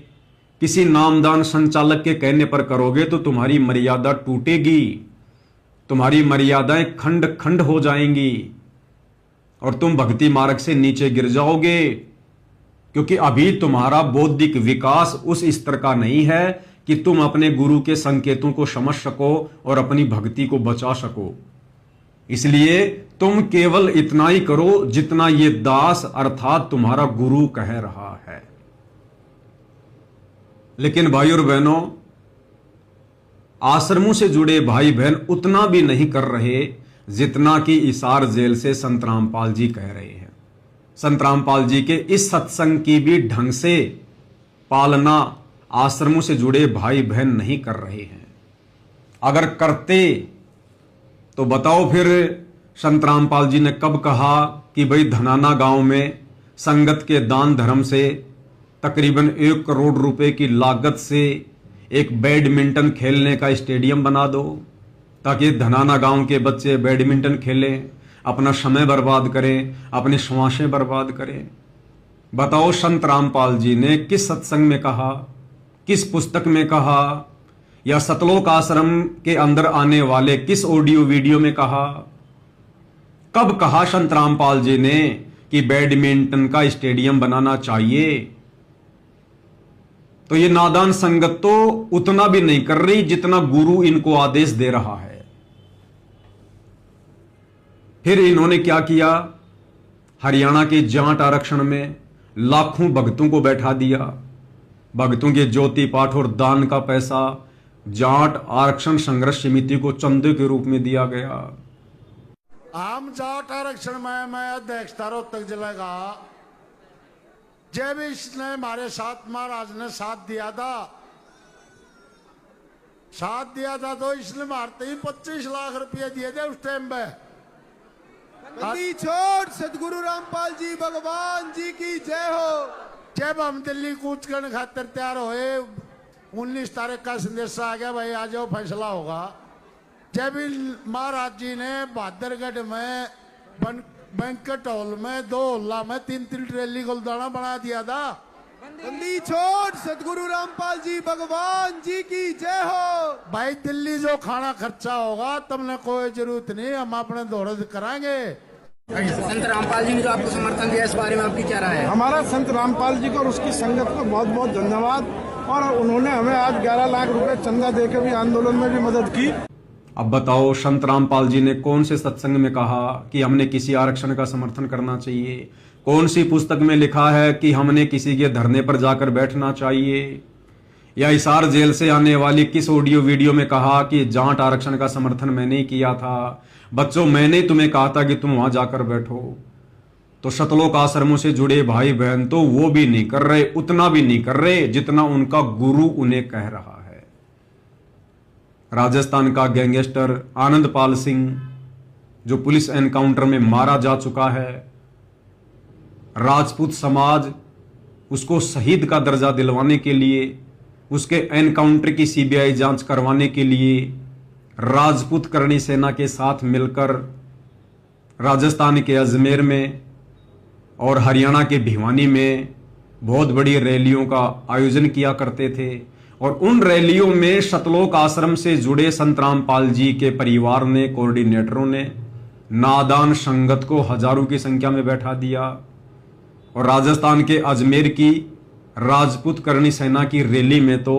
किसी नामदान संचालक के कहने पर करोगे तो तुम्हारी मर्यादा टूटेगी, तुम्हारी मर्यादाएं खंड खंड हो जाएंगी और तुम भक्ति मार्ग से नीचे गिर जाओगे। क्योंकि अभी तुम्हारा बौद्धिक विकास उस स्तर का नहीं है कि तुम अपने गुरु के संकेतों को समझ सको और अपनी भक्ति को बचा सको। इसलिए तुम केवल इतना ही करो जितना ये दास अर्थात तुम्हारा गुरु कह रहा है। लेकिन भाई और बहनों, आश्रमों से जुड़े भाई बहन उतना भी नहीं कर रहे जितना कि इसार जेल से संत रामपाल जी कह रहे हैं। संत रामपाल जी के इस सत्संग की भी ढंग से पालना आश्रमों से जुड़े भाई बहन नहीं कर रहे हैं। अगर करते तो बताओ फिर संत रामपाल जी ने कब कहा कि भाई धनाना गांव में संगत के दान धर्म से तकरीबन 1 करोड़ रुपए की लागत से एक बैडमिंटन खेलने का स्टेडियम बना दो ताकि धनाना गांव के बच्चे बैडमिंटन खेलें, अपना समय बर्बाद करें, अपनी श्वासें बर्बाद करें। बताओ संत रामपाल जी ने किस सत्संग में कहा, किस पुस्तक में कहा, या सतलोक आश्रम के अंदर आने वाले किस ऑडियो वीडियो में कहा? कब कहा संत रामपाल जी ने कि बैडमिंटन का स्टेडियम बनाना चाहिए? तो ये नादान संगत तो उतना भी नहीं कर रही जितना गुरु इनको आदेश दे रहा है। फिर इन्होंने क्या किया? हरियाणा के जाट आरक्षण में लाखों भक्तों को बैठा दिया। भक्तों के ज्योति पाठ और दान का पैसा जाट आरक्षण संघर्ष समिति को चंदे के रूप में दिया गया। आम जाट आरक्षण में मैं अध्यक्षता रोहतक जिले का, जब इसने हमारे साथ महाराज ने साथ दिया था तो इसने मारते ही 25 लाख रुपए दिए थे उस टाइम पे। बंदी छोड़ सदगुरु रामपाल जी भगवान जी की जय हो। जब हम दिल्ली कूच करने खातिर तैयार हुए, 19 तारीख का संदेश आ गया, भाई आ जाओ फैसला होगा। जब महाराज जी ने बहादुरगढ़ में बैंकेट हॉल में 2 हॉल में 3-3 ट्रेली गुलदाना बना दिया था। बंदी छोड़ सदगुरु रामपाल जी भगवान जी की जय हो। भाई दिल्ली जो खाना खर्चा होगा तुमने कोई जरूरत नहीं, हम अपने दौड़द कराएंगे। संत रामपाल जी ने जो आपको समर्थन दिया, इस बारे में आपकी क्या राय है? हमारा संत रामपाल जी को और उसकी संगत को बहुत बहुत धन्यवाद। और उन्होंने हमें आज 11 लाख रुपए चंदा देकर भी आंदोलन में भी मदद की। अब बताओ संत रामपाल जी ने कौन से सत्संग में कहा कि हमने किसी आरक्षण का समर्थन करना चाहिए? कौन सी पुस्तक में लिखा है कि हमने किसी के धरने पर जाकर बैठना चाहिए? या हिसार जेल से आने वाली किस ऑडियो वीडियो में कहा कि जाट आरक्षण का समर्थन मैंने ही किया था? बच्चों, मैंने तुम्हें कहा था कि तुम वहां जाकर बैठो। तो सतलोक आश्रमों से जुड़े भाई बहन तो वो भी नहीं कर रहे, उतना भी नहीं कर रहे जितना उनका गुरु उन्हें कह रहा है। राजस्थान का गैंगस्टर आनंदपाल सिंह जो पुलिस एनकाउंटर में मारा जा चुका है, राजपूत समाज उसको शहीद का दर्जा दिलवाने के लिए, उसके एनकाउंटर की सीबीआई जांच करवाने के लिए राजपूत करणी सेना के साथ मिलकर राजस्थान के अजमेर में और हरियाणा के भिवानी में बहुत बड़ी रैलियों का आयोजन किया करते थे। और उन रैलियों में सतलोक आश्रम से जुड़े संत रामपाल जी के परिवार ने, कोऑर्डिनेटरों ने नादान संगत को हजारों की संख्या में बैठा दिया। और राजस्थान के अजमेर की राजपूत करणी सेना की रैली में तो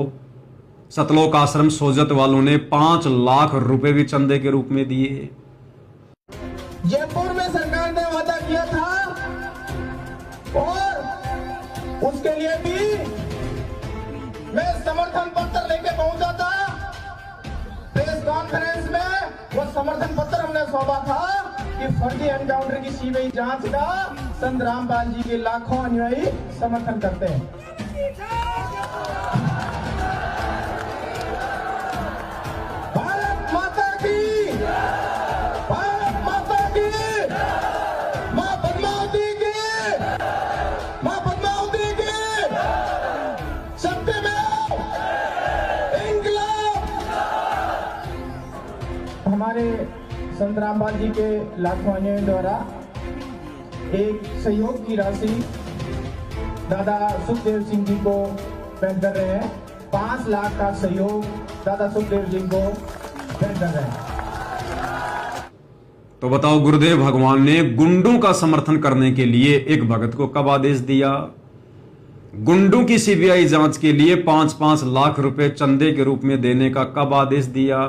सतलोक आश्रम सोजत वालों ने 5 लाख रुपए भी चंदे के रूप में दिए। जयपुर में सरकार ने वादा किया था और उसके लिए भी मैं समर्थन पत्र लेके पहुंचा था। प्रेस कॉन्फ्रेंस में वो समर्थन पत्र हमने सौंपा था कि फर्जी एनकाउंटर की सीबीआई जांच का संत रामपाल जी के लाखों अनुयायी समर्थन करते हैं। भारत माता की, भारत माता की, मां पद्मावती की, मां पद्मावती की, सत्य में इंकलाब। हमारे संत रामपाल जी के लाखों अनुयायियों द्वारा एक सहयोग की राशि दादा सुखदेव सिंह जी को भेंट कर रहे हैं। 5 लाख का सहयोग दादा सुखदेव जी को भेंट कर रहे हैं। तो बताओ, गुरुदेव भगवान ने गुंडों का समर्थन करने के लिए एक भगत को कब आदेश दिया? गुंडों की सीबीआई जांच के लिए 5-5 लाख रुपए चंदे के रूप में देने का कब आदेश दिया?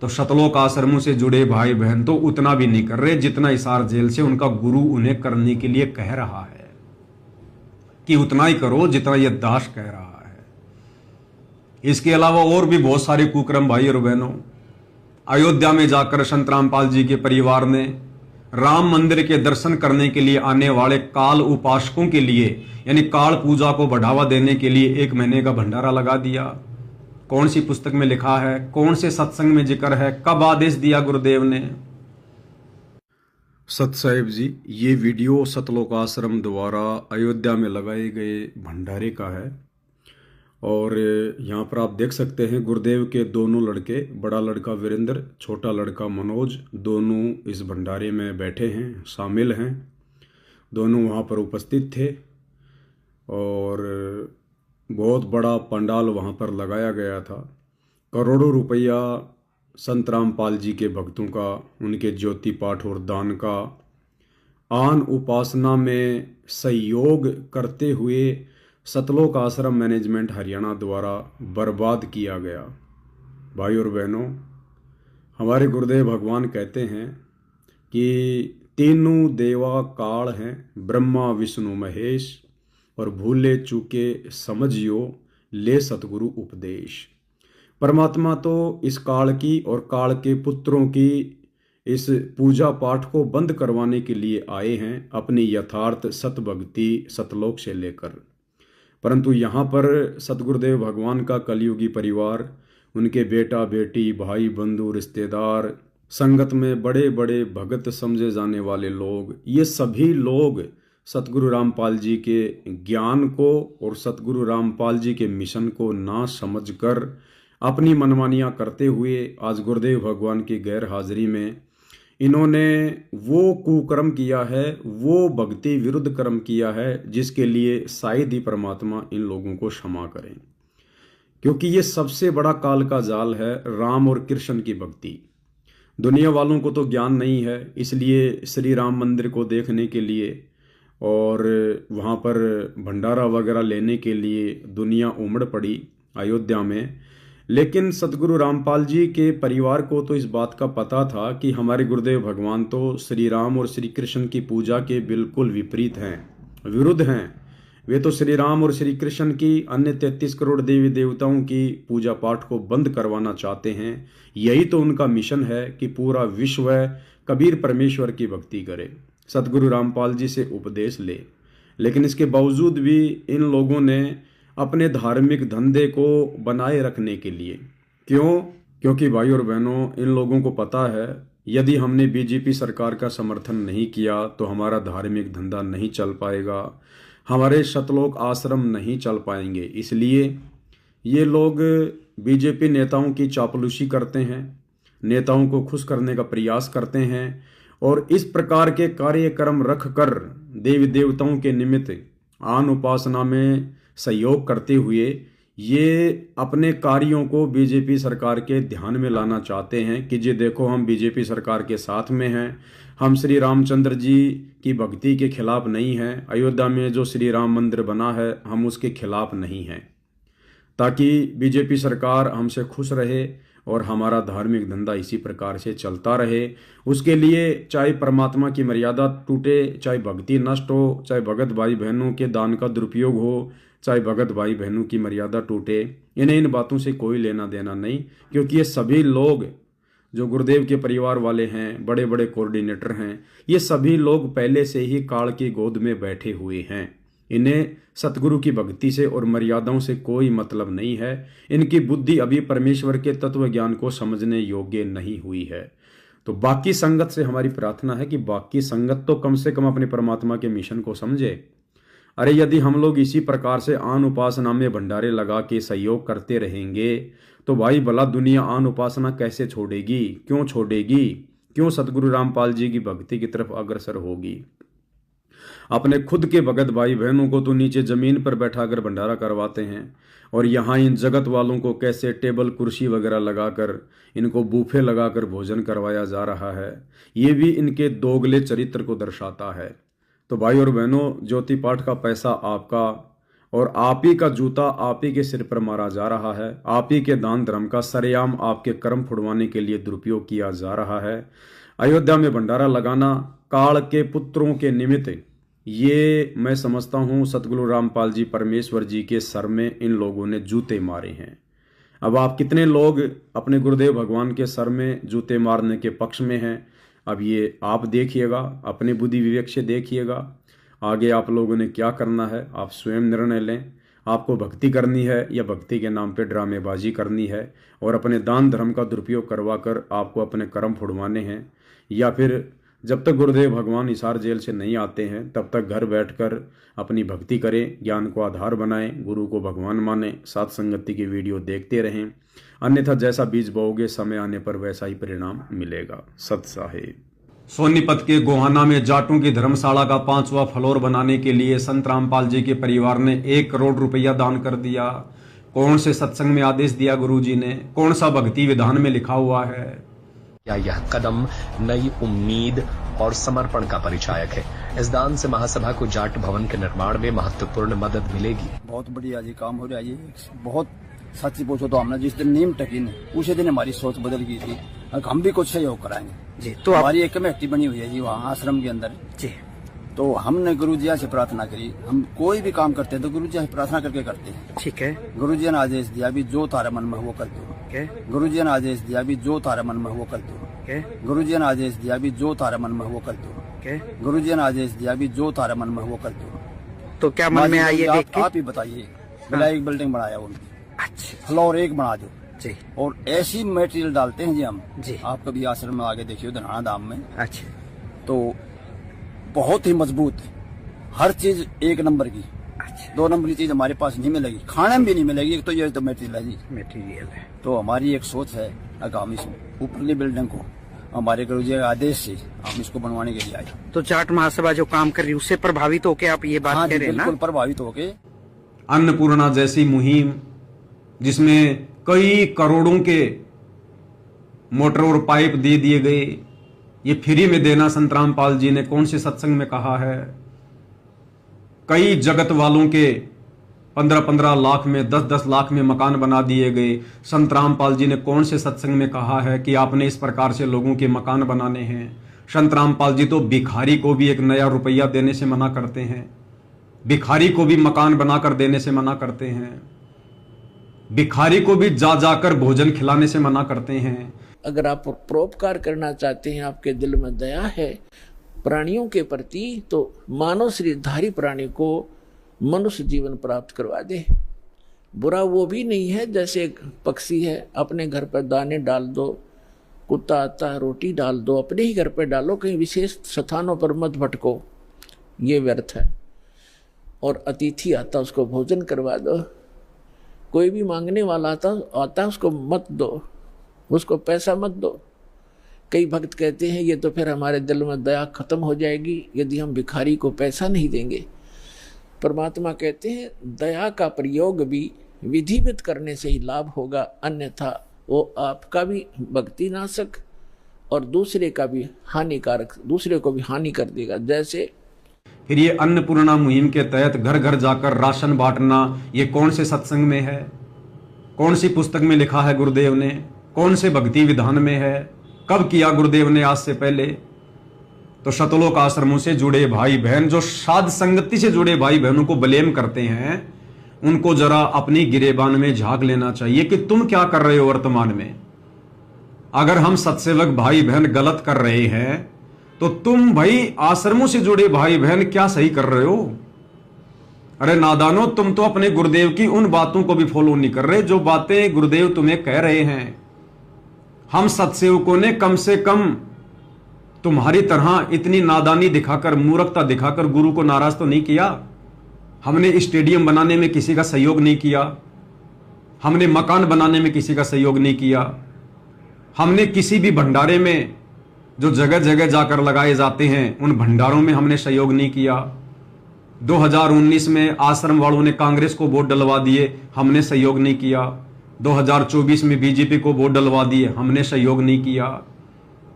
तो सतलोक आश्रमों से जुड़े भाई बहन तो उतना भी नहीं कर रहे जितना हिसार जेल से उनका गुरु उन्हें करने के लिए कह रहा है कि उतना ही करो जितना यह दास कह रहा है। इसके अलावा और भी बहुत सारे कुकर्म भाई और बहनों, अयोध्या में जाकर संत रामपाल जी के परिवार ने राम मंदिर के दर्शन करने के लिए आने वाले काल उपासकों के लिए, यानी काल पूजा को बढ़ावा देने के लिए 1 महीने का भंडारा लगा दिया। कौन सी पुस्तक में लिखा है? कौन से सत्संग में जिक्र है? कब आदेश दिया गुरुदेव ने? सत साहिब जी, ये वीडियो सतलोक आश्रम द्वारा अयोध्या में लगाए गए भंडारे का है। और यहाँ पर आप देख सकते हैं गुरुदेव के दोनों लड़के, बड़ा लड़का वीरेंद्र, छोटा लड़का मनोज, दोनों इस भंडारे में बैठे हैं, शामिल हैं। दोनों वहाँ पर उपस्थित थे और बहुत बड़ा पंडाल वहाँ पर लगाया गया था। करोड़ों रुपया संत रामपाल जी के भक्तों का, उनके ज्योति पाठ और दान का, आन उपासना में सहयोग करते हुए सतलोक आश्रम मैनेजमेंट हरियाणा द्वारा बर्बाद किया गया। भाई और बहनों, हमारे गुरुदेव भगवान कहते हैं कि तीनों देवा काल हैं, ब्रह्मा विष्णु महेश, और भूले चूके समझियो ले सतगुरु उपदेश। परमात्मा तो इस काल की और काल के पुत्रों की इस पूजा पाठ को बंद करवाने के लिए आए हैं, अपनी यथार्थ सतभक्ति सतलोक से लेकर। परंतु यहाँ पर सतगुरुदेव भगवान का कलयुगी परिवार, उनके बेटा बेटी, भाई बंधु, रिश्तेदार, संगत में बड़े बड़े भगत समझे जाने वाले लोग, ये सभी लोग सतगुरु रामपाल जी के ज्ञान को और सतगुरु रामपाल जी के मिशन को ना समझकर अपनी मनमानियां करते हुए आज गुरुदेव भगवान की गैर हाजिरी में इन्होंने वो कुकर्म किया है, वो भक्ति विरुद्ध कर्म किया है, जिसके लिए शायद ही परमात्मा इन लोगों को क्षमा करें। क्योंकि ये सबसे बड़ा काल का जाल है, राम और कृष्ण की भक्ति। दुनिया वालों को तो ज्ञान नहीं है, इसलिए श्री राम मंदिर को देखने के लिए और वहाँ पर भंडारा वगैरह लेने के लिए दुनिया उमड़ पड़ी अयोध्या में। लेकिन सतगुरु रामपाल जी के परिवार को तो इस बात का पता था कि हमारे गुरुदेव भगवान तो श्री राम और श्री कृष्ण की पूजा के बिल्कुल विपरीत हैं, विरुद्ध हैं। वे तो श्री राम और श्री कृष्ण की अन्य 33 करोड़ देवी देवताओं की पूजा पाठ को बंद करवाना चाहते हैं। यही तो उनका मिशन है कि पूरा विश्व कबीर परमेश्वर की भक्ति करे, सतगुरु रामपाल जी से उपदेश ले। लेकिन इसके बावजूद भी इन लोगों ने अपने धार्मिक धंधे को बनाए रखने के लिए, क्योंकि भाई और बहनों, इन लोगों को पता है यदि हमने बीजेपी सरकार का समर्थन नहीं किया तो हमारा धार्मिक धंधा नहीं चल पाएगा, हमारे सतलोक आश्रम नहीं चल पाएंगे। इसलिए ये लोग बीजेपी नेताओं की चापलूसी करते हैं, नेताओं को खुश करने का प्रयास करते हैं और इस प्रकार के कार्यक्रम रख कर देवी देवताओं के निमित्त आन उपासना में सहयोग करते हुए ये अपने कार्यों को बीजेपी सरकार के ध्यान में लाना चाहते हैं कि जी देखो, हम बीजेपी सरकार के साथ में हैं, हम श्री रामचंद्र जी की भक्ति के खिलाफ नहीं हैं, अयोध्या में जो श्री राम मंदिर बना है हम उसके खिलाफ नहीं हैं, ताकि बीजेपी सरकार हमसे खुश रहे और हमारा धार्मिक धंधा इसी प्रकार से चलता रहे। उसके लिए चाहे परमात्मा की मर्यादा टूटे, चाहे भक्ति नष्ट हो, चाहे भगत भाई बहनों के दान का दुरुपयोग हो, चाहे भगत भाई बहनों की मर्यादा टूटे, इन्हें इन बातों से कोई लेना देना नहीं, क्योंकि ये सभी लोग जो गुरुदेव के परिवार वाले हैं, बड़े बड़े कोऑर्डिनेटर हैं, ये सभी लोग पहले से ही काल की गोद में बैठे हुए हैं। इन्हें सतगुरु की भक्ति से और मर्यादाओं से कोई मतलब नहीं है। इनकी बुद्धि अभी परमेश्वर के तत्व ज्ञान को समझने योग्य नहीं हुई है। तो बाकी संगत से हमारी प्रार्थना है कि बाकी संगत तो कम से कम अपने परमात्मा के मिशन को समझे। अरे यदि हम लोग इसी प्रकार से आन उपासना में भंडारे लगा के सहयोग करते रहेंगे तो भाई भला दुनिया आन उपासना कैसे छोड़ेगी, क्यों छोड़ेगी, क्यों सतगुरु रामपाल जी की भक्ति की तरफ अग्रसर होगी। अपने खुद के भगत भाई बहनों को तो नीचे जमीन पर बैठाकर भंडारा करवाते हैं और यहाँ इन जगत वालों को कैसे टेबल कुर्सी वगैरह लगाकर इनको बूफे लगाकर भोजन करवाया जा रहा है। ये भी इनके दोगले चरित्र को दर्शाता है। तो भाई और बहनों, ज्योति पाठ का पैसा आपका और आप ही का जूता आप ही के सिर पर मारा जा रहा है। आप ही के दान धर्म का सरेआम आपके कर्म फुड़वाने के लिए दुरुपयोग किया जा रहा है। अयोध्या में भंडारा लगाना काल के पुत्रों के निमित्त, ये मैं समझता हूँ सतगुरु रामपाल जी परमेश्वर जी के सर में इन लोगों ने जूते मारे हैं। अब आप कितने लोग अपने गुरुदेव भगवान के सर में जूते मारने के पक्ष में हैं, अब ये आप देखिएगा, अपने बुद्धि विवेक से देखिएगा। आगे आप लोगों ने क्या करना है, आप स्वयं निर्णय लें। आपको भक्ति करनी है या भक्ति के नाम पे ड्रामेबाजी करनी है और अपने दान धर्म का दुरुपयोग करवा कर आपको अपने कर्म फुड़वाने हैं, या फिर जब तक गुरुदेव भगवान हिसार जेल से नहीं आते हैं तब तक घर बैठकर अपनी भक्ति करें, ज्ञान को आधार बनाएं, गुरु को भगवान माने, साथ संगति की वीडियो देखते रहें। अन्यथा जैसा बीज बोओगे समय आने पर वैसा ही परिणाम मिलेगा। सत साहेब। सोनीपत के गोहाना में जाटों की धर्मशाला का 5वां फ्लोर बनाने के लिए संत रामपाल जी के परिवार ने 1 करोड़ रुपया दान कर दिया। कौन से सत्संग में आदेश दिया गुरुजी ने, कौन सा भक्ति विधान में लिखा हुआ है? क्या यह कदम नई उम्मीद और समर्पण का परिचायक है? इस दान से महासभा को जाट भवन के निर्माण में महत्वपूर्ण मदद मिलेगी। बहुत बढ़िया जी काम हो रहा है। ये बहुत सच्ची पूछो तो हमने जिस दिन नींव टकी न उसी दिन हमारी सोच बदल गई थी। हम भी कुछ सहयोग कराएंगे जी। तो हमारी एक कमेटी बनी हुई है जी वहाँ आश्रम के अंदर जी। तो हमने गुरुजी से प्रार्थना करी, हम कोई भी काम करते हैं तो गुरुजी से प्रार्थना करके करते हैं। ठीक है। गुरुजी ने आदेश दिया भी जो तारा मन में वो कर दो। गुरुजी ने आदेश दिया भी जो तारा मन में वो कर दो। गुरुजी ने आदेश दिया भी जो तारा मन में वो कर दो। गुरुजी ने आदेश दिया भी जो तारा मन में वो कर दो। तो क्या मन में आई है आप ही बताइए। बिल्ला एक बिल्डिंग बनाया उनकी, अच्छा फ्लोर 1 बना दो जी। और ऐसी मटेरियल डालते हैं जी हम जी। आप कभी आश्रम में आगे देखिए धनाना धाम में, अच्छा तो बहुत ही मजबूत है, हर चीज 1 नंबर की। अच्छा 2 नंबर की चीज हमारे पास नहीं मिलेगी, खाने में भी नहीं मिलेगी। तो ये तो मटेरियल है जी, मटेरियल है। तो हमारी एक सोच है अगर हम इस ऊपरली बिल्डिंग को हमारे गुरुजी के आदेश से हम इसको बनवाने के लिए आए। तो जाट महासभा जो काम कर रही है उससे प्रभावित होकर आप ये बात कह रहे हैं ना? बिल्कुल प्रभावित होके। अन्नपूर्णा जैसी मुहिम जिसमें कई करोड़ों के मोटर और पाइप दे दिए गए, ये फ्री में देना संत रामपाल जी ने कौन से सत्संग में कहा है? कई जगत वालों के 15-15 लाख में 10-10 लाख में मकान बना दिए गए। संत रामपाल जी ने कौन से सत्संग में कहा है कि आपने इस प्रकार से लोगों के मकान बनाने हैं? संत रामपाल जी तो भिखारी को भी 1 नया रुपया देने से मना करते हैं, भिखारी को भी मकान बनाकर देने से मना करते हैं, भिखारी को भी जा जाकर भोजन खिलाने से मना करते हैं। अगर आप परोपकार करना चाहते हैं, आपके दिल में दया है प्राणियों के प्रति, तो मानव शरीरधारी प्राणी को मनुष्य जीवन प्राप्त करवा दे। बुरा वो भी नहीं है जैसे एक पक्षी है, अपने घर पर दाने डाल दो, कुत्ता आता है रोटी डाल दो, अपने ही घर पर डालो, कहीं विशेष स्थानों पर मत भटको, ये व्यर्थ है। और अतिथि आता उसको भोजन करवा दो, कोई भी मांगने वाला आता उसको मत दो, उसको पैसा मत दो, कई भक्त कहते हैं ये तो फिर हमारे दिल में दया खत्म हो जाएगी यदि हम भिखारी को पैसा नहीं देंगे। परमात्मा कहते हैं दया का प्रयोग भी विधिवत करने से ही लाभ होगा, अन्यथा वो आपका भी भक्ति नाशक और दूसरे का भी हानिकारक, दूसरे को भी हानि कर देगा। जैसे फिर ये अन्नपूर्णा मुहिम के तहत घर घर जाकर राशन बांटना, ये कौन से सत्संग में है, कौन सी पुस्तक में लिखा है गुरुदेव ने, कौन से भक्ति विधान में है, कब किया गुरुदेव ने आज से पहले? तो शतलोक आश्रमों से जुड़े भाई बहन, जो साध संगति से जुड़े भाई बहनों को ब्लेम करते हैं, उनको जरा अपनी गिरेबान में झांक लेना चाहिए कि तुम क्या कर रहे हो वर्तमान में। अगर हम सत्सेवक भाई बहन गलत कर रहे हैं तो तुम भाई आश्रमों से जुड़े भाई बहन क्या सही कर रहे हो? अरे नादानो, तुम तो अपने गुरुदेव की उन बातों को भी फॉलो नहीं कर रहे जो बातें गुरुदेव तुम्हें कह रहे हैं। हम सत्सेवकों ने कम से कम तुम्हारी तरह इतनी नादानी दिखाकर, मूर्खता दिखाकर गुरु को नाराज तो नहीं किया। हमने स्टेडियम बनाने में किसी का सहयोग नहीं किया, हमने मकान बनाने में किसी का सहयोग नहीं किया, हमने किसी भी भंडारे में जो जगह जगह जाकर लगाए जाते हैं उन भंडारों में हमने सहयोग नहीं किया। 2019 में आश्रम वालों ने कांग्रेस को वोट डलवा दिए, हमने सहयोग नहीं किया। 2024 में बीजेपी को वोट डलवा दिए, हमने सहयोग नहीं किया।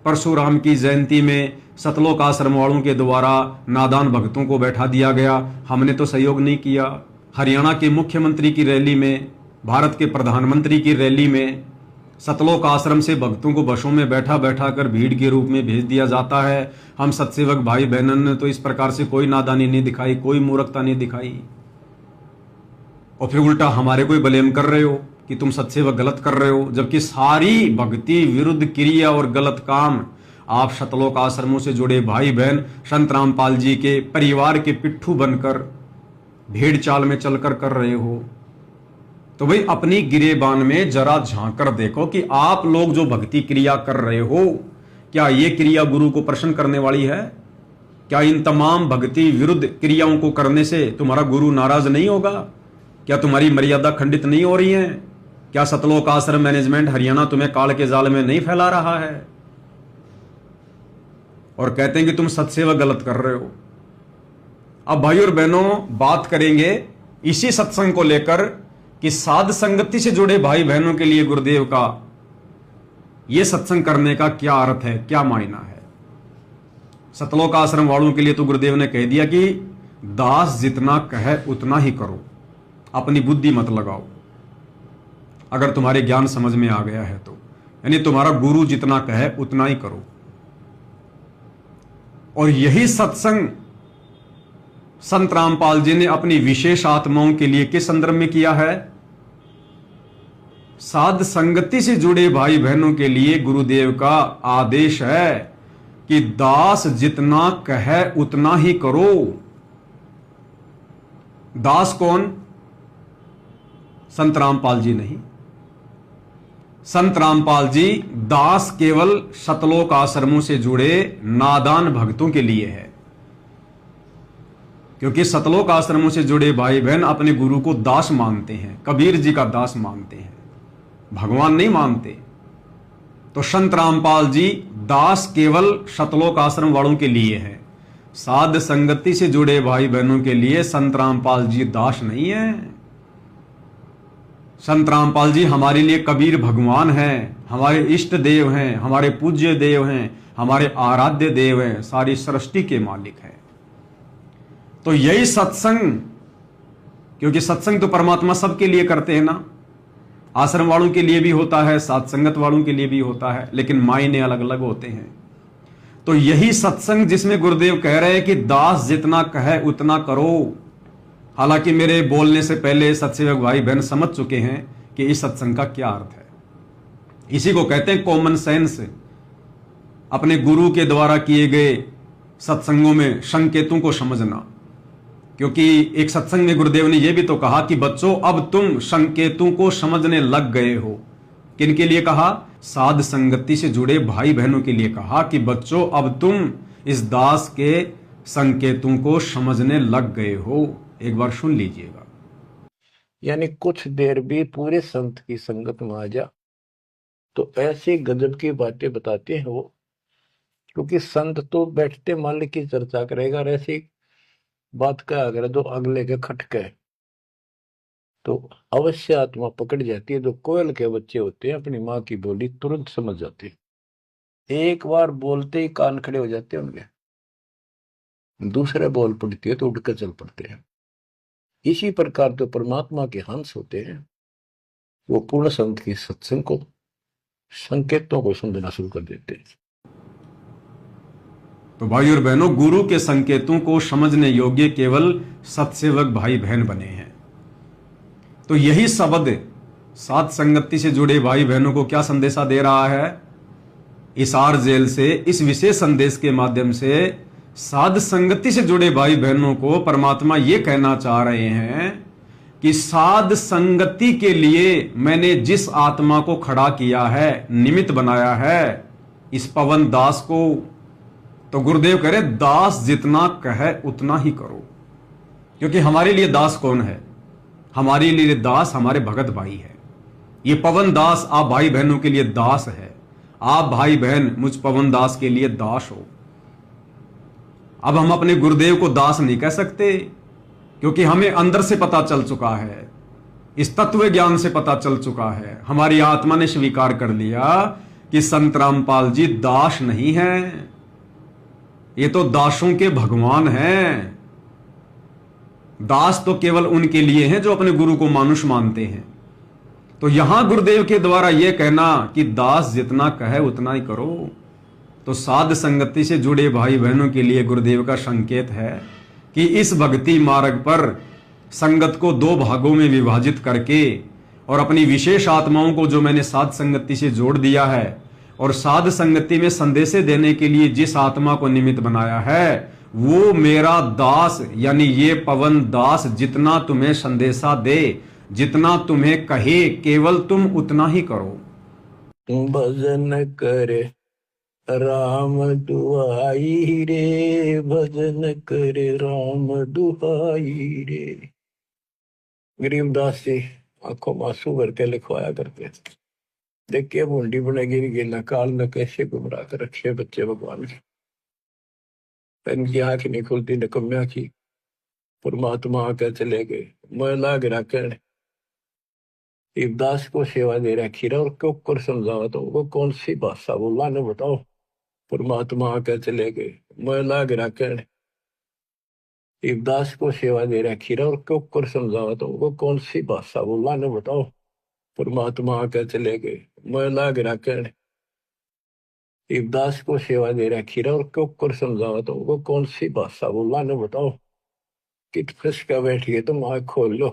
परशुराम की जयंती में सतलोक आश्रम वालों के द्वारा नादान भक्तों को बैठा दिया गया, हमने तो सहयोग नहीं किया। हरियाणा के मुख्यमंत्री की रैली में, भारत के प्रधानमंत्री की रैली में सतलोक आश्रम से भक्तों को बसों में बैठा बैठा कर भीड़ के रूप में भेज दिया जाता है। हम सत्सेवक भाई बहनों ने तो इस प्रकार से कोई नादानी नहीं दिखाई, कोई मूर्खता नहीं दिखाई, और फिर उल्टा हमारे को ब्लेम कर रहे हो कि तुम सत्सेवक गलत कर रहे हो, जबकि सारी भक्ति विरुद्ध क्रिया और गलत काम आप सतलोक आश्रमों से जुड़े भाई बहन संत रामपाल जी के परिवार के पिट्ठू बनकर भेड़ चाल में चलकर कर रहे हो। तो भाई अपनी गिरेबान में जरा झांक कर देखो कि आप लोग जो भक्ति क्रिया कर रहे हो, क्या ये क्रिया गुरु को प्रसन्न करने वाली है? क्या इन तमाम भक्ति विरुद्ध क्रियाओं को करने से तुम्हारा गुरु नाराज नहीं होगा? क्या तुम्हारी मर्यादा खंडित नहीं हो रही है? क्या सतलोक आश्रम मैनेजमेंट हरियाणा तुम्हें काल के जाल में नहीं फैला रहा है और कहते हैं कि तुम सत्सेवा गलत कर रहे हो? अब भाई और बहनों, बात करेंगे इसी सत्संग को लेकर कि साध संगति से जुड़े भाई बहनों के लिए गुरुदेव का यह सत्संग करने का क्या अर्थ है, क्या मायना है। सतलोक आश्रम वालों के लिए तो गुरुदेव ने कह दिया कि दास जितना कहे उतना ही करो, अपनी बुद्धि मत लगाओ। अगर तुम्हारे ज्ञान समझ में आ गया है तो, यानी तुम्हारा गुरु जितना कहे उतना ही करो। और यही सत्संग संत रामपाल जी ने अपनी विशेष आत्माओं के लिए किस संदर्भ में किया है? साध संगति से जुड़े भाई बहनों के लिए गुरुदेव का आदेश है कि दास जितना कहे उतना ही करो। दास कौन? संत रामपाल जी नहीं। संत रामपाल जी दास केवल सतलोक आश्रमों से जुड़े नादान भक्तों के लिए है, क्योंकि सतलोक आश्रमों से जुड़े भाई बहन अपने गुरु को दास मानते हैं, कबीर जी का दास मानते हैं, भगवान नहीं मानते। तो संत रामपाल जी दास केवल सतलोक आश्रम वालों के लिए है। साध संगति से जुड़े भाई बहनों के लिए संत रामपाल जी दास नहीं है। संत रामपाल जी हमारे लिए कबीर भगवान हैं, हमारे इष्ट देव हैं, हमारे पूज्य देव हैं, हमारे आराध्य देव हैं, सारी सृष्टि के मालिक हैं। तो यही सत्संग, क्योंकि सत्संग तो परमात्मा सबके लिए करते हैं ना, आश्रम वालों के लिए भी होता है, साथ संगत वालों के लिए भी होता है, लेकिन मायने अलग अलग होते हैं। तो यही सत्संग जिसमें गुरुदेव कह रहे हैं कि दास जितना कहे उतना करो। हालांकि मेरे बोलने से पहले सत्सेवक भाई बहन समझ चुके हैं कि इस सत्संग का क्या अर्थ है। इसी को कहते हैं कॉमन सेंस। अपने गुरु के द्वारा किए गए सत्संगों में संकेतों को समझना, क्योंकि एक सत्संग में गुरुदेव ने यह भी तो कहा कि बच्चों अब तुम संकेतों को समझने लग गए हो। किनके लिए कहा? साध संगति से जुड़े भाई बहनों के लिए कहा कि बच्चों अब तुम इस दास के संकेतों को समझने लग गए हो। एक बार सुन लीजिएगा। यानी कुछ देर भी पूरे संत की संगत में आ जा तो ऐसी गजब की बातें बताते हैं वो क्योंकि संत तो बैठते मालिक की चर्चा करेगा, और ऐसी बात का अगर जो अगले के खटके तो अवश्य आत्मा पकड़ जाती है। जो कोयल के बच्चे होते हैं अपनी माँ की बोली तुरंत समझ जाते हैं, एक बार बोलते ही कान खड़े हो जाते हैं उनके, दूसरे बोल पड़ती है तो उठकर चल पड़ते हैं। इसी प्रकार जो परमात्मा के हंस होते हैं वो पूर्ण संत की सत्संग को, संकेतों को समझना शुरू कर देते हैं। तो भाई और बहनों, गुरु के संकेतों को समझने योग्य केवल सत्सेवक भाई बहन बने हैं। तो यही शब्द साध संगति से जुड़े भाई बहनों को क्या संदेशा दे रहा है? इस आर जेल से, इस विशेष संदेश के माध्यम से साध संगति से जुड़े भाई बहनों को परमात्मा ये कहना चाह रहे हैं कि साध संगति के लिए मैंने जिस आत्मा को खड़ा किया है, निमित्त बनाया है, इस पवन दास को, तो गुरुदेव कह रहे दास जितना कहे उतना ही करो। क्योंकि हमारे लिए दास कौन है? हमारे लिए दास हमारे भगत भाई है। ये पवन दास आप भाई बहनों के लिए दास है। आप भाई बहन मुझ पवन दास के लिए दास हो। अब हम अपने गुरुदेव को दास नहीं कह सकते, क्योंकि हमें अंदर से पता चल चुका है, इस तत्व ज्ञान से पता चल चुका है, हमारी आत्मा ने स्वीकार कर लिया कि संत रामपाल जी दास नहीं हैं, ये तो दासों के भगवान हैं। दास तो केवल उनके लिए हैं जो अपने गुरु को मानुष मानते हैं। तो यहां गुरुदेव के द्वारा यह कहना कि दास जितना कहे उतना ही करो, तो साध संगति से जुड़े भाई बहनों के लिए गुरुदेव का संकेत है कि इस भक्ति मार्ग पर संगत को दो भागों में विभाजित करके और अपनी विशेष आत्माओं को जो मैंने साध संगति से जोड़ दिया है, और साध संगति में संदेशे देने के लिए जिस आत्मा को निमित्त बनाया है, वो मेरा दास यानी ये पवन दास जितना तुम्हें संदेशा दे, जितना तुम्हें कहे, केवल तुम उतना ही करो। भजन करे राम दुहाई रे, भजन करे राम दुहाई रे। गरीबदास जी आंखों में आंसू भर के लिखवाया करते थे, देखिए बूंदी बनेगी गिरना काल न कैसे गुमराह कर रखे बच्चे भगवान के। इनकी आंख नहीं खुलती निकम्या की, परमात्मा आकर चले गए। मैं लाग रखन इब्दास को सेवा दे रखी रहा, और क्यों कर समझावा तो वो कौन सी भाषा बोला ने बताओ। परमात्मा आकर चले गए। मैं लाग रखन इब्दास को सेवा दे रखी रहा, और क्यों कर समझावा तो वो कौन सी भाषा बोला ने बताओ। परमात्मा आकर चले गए। मैं लाग रखन इब्दास को सेवा दे रखी रहा, और क्यों कर समझावा तो वो कौन सी भाषा बोला ने बताओ। कित फंस का बैठिए तुम आँख खोल लो,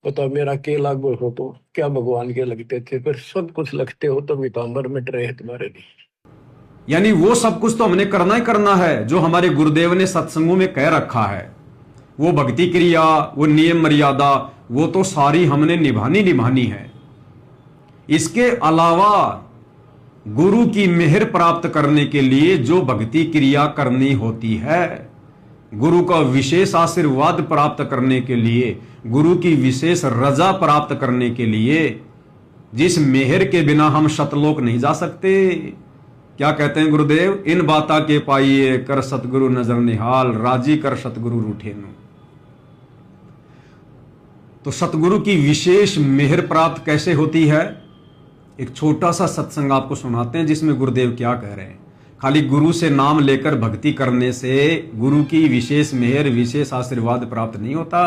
पता मेरा के लागू हो तो क्या भगवान के लगते थे, फिर सब कुछ लगते हो तो मितांबर मिट रहे तुम्हारे लिए। यानी वो सब कुछ तो हमने करना ही करना है जो हमारे गुरुदेव ने सत्संगों में कह रखा है। वो भक्ति क्रिया, वो नियम मर्यादा, वो तो सारी हमने निभानी है। इसके अलावा गुरु की मेहर प्राप्त करने के लिए जो भक्ति क्रिया करनी होती है, गुरु का विशेष आशीर्वाद प्राप्त करने के लिए, गुरु की विशेष रजा प्राप्त करने के लिए, जिस मेहर के बिना हम शतलोक नहीं जा सकते। क्या कहते हैं गुरुदेव? इन बाता के पाइए कर सतगुरु नजर निहाल, राजी कर सतगुरु रूठेनु। तो सतगुरु की विशेष मेहर प्राप्त कैसे होती है? एक छोटा सा सत्संग आपको सुनाते हैं जिसमें गुरुदेव क्या कह रहे हैं। खाली गुरु से नाम लेकर भक्ति करने से गुरु की विशेष मेहर, विशेष आशीर्वाद प्राप्त नहीं होता।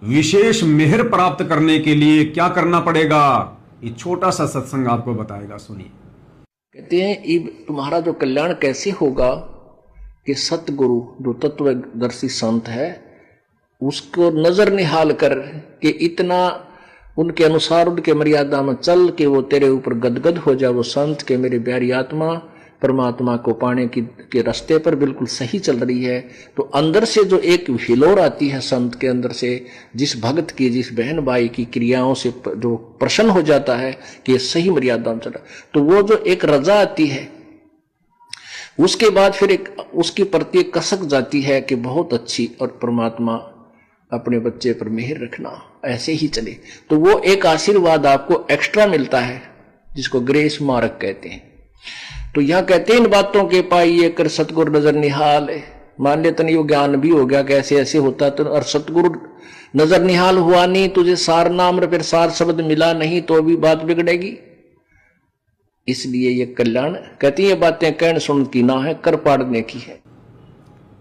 विशेष मेहर प्राप्त करने के लिए क्या करना पड़ेगा, ये छोटा सा सत्संग आपको बताएगा, सुनिए। कहते हैं इब तुम्हारा जो कल्याण कैसे होगा कि सतगुरु जो तत्वदर्शी संत है उसको नजर निहाल कर के इतना उनके अनुसार उनके मर्यादा में चल के वो तेरे ऊपर गदगद हो जाए। वो संत के मेरी प्यारी आत्मा परमात्मा को पाने के रास्ते पर बिल्कुल सही चल रही है, तो अंदर से जो एक हिलोर आती है संत के अंदर से, जिस भक्त की, जिस बहन भाई की क्रियाओं से जो प्रसन्न हो जाता है कि ये सही मर्यादा में चला, तो वो जो एक रजा आती है उसके बाद फिर एक उसके प्रति कसक जाती है कि बहुत अच्छी, और परमात्मा अपने बच्चे पर मेहर रखना, ऐसे ही चले। तो वो एक आशीर्वाद आपको एक्स्ट्रा मिलता है जिसको ग्रेस मार्क कहते हैं। तो यहां कहते हैं इन बातों के पाइए कर सतगुरु नजर निहाल है। मान ले तन यो ज्ञान भी हो गया कैसे ऐसे होता तो, और सतगुरु नजर निहाल हुआ नहीं, तुझे सार नाम फिर सार शब्द मिला नहीं तो भी बात बिगड़ेगी। इसलिए ये कल्याण कहती है बातें कहने सुन की ना है, कर पाड़ने की है।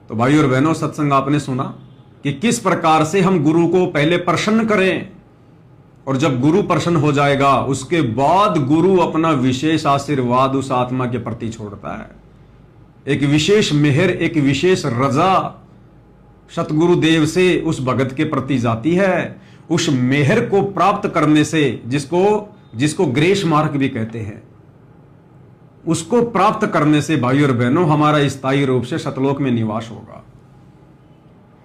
तो भाई और बहनों, सत्संग आपने सुना कि किस प्रकार से हम गुरु को पहले प्रसन्न करें, और जब गुरु प्रसन्न हो जाएगा उसके बाद गुरु अपना विशेष आशीर्वाद उस आत्मा के प्रति छोड़ता है। एक विशेष मेहर, एक विशेष रजा सतगुरुदेव से उस भगत के प्रति जाती है। उस मेहर को प्राप्त करने से, जिसको ग्रेस मार्क भी कहते हैं, उसको प्राप्त करने से भाई और बहनों हमारा स्थायी रूप से सतलोक में निवास होगा।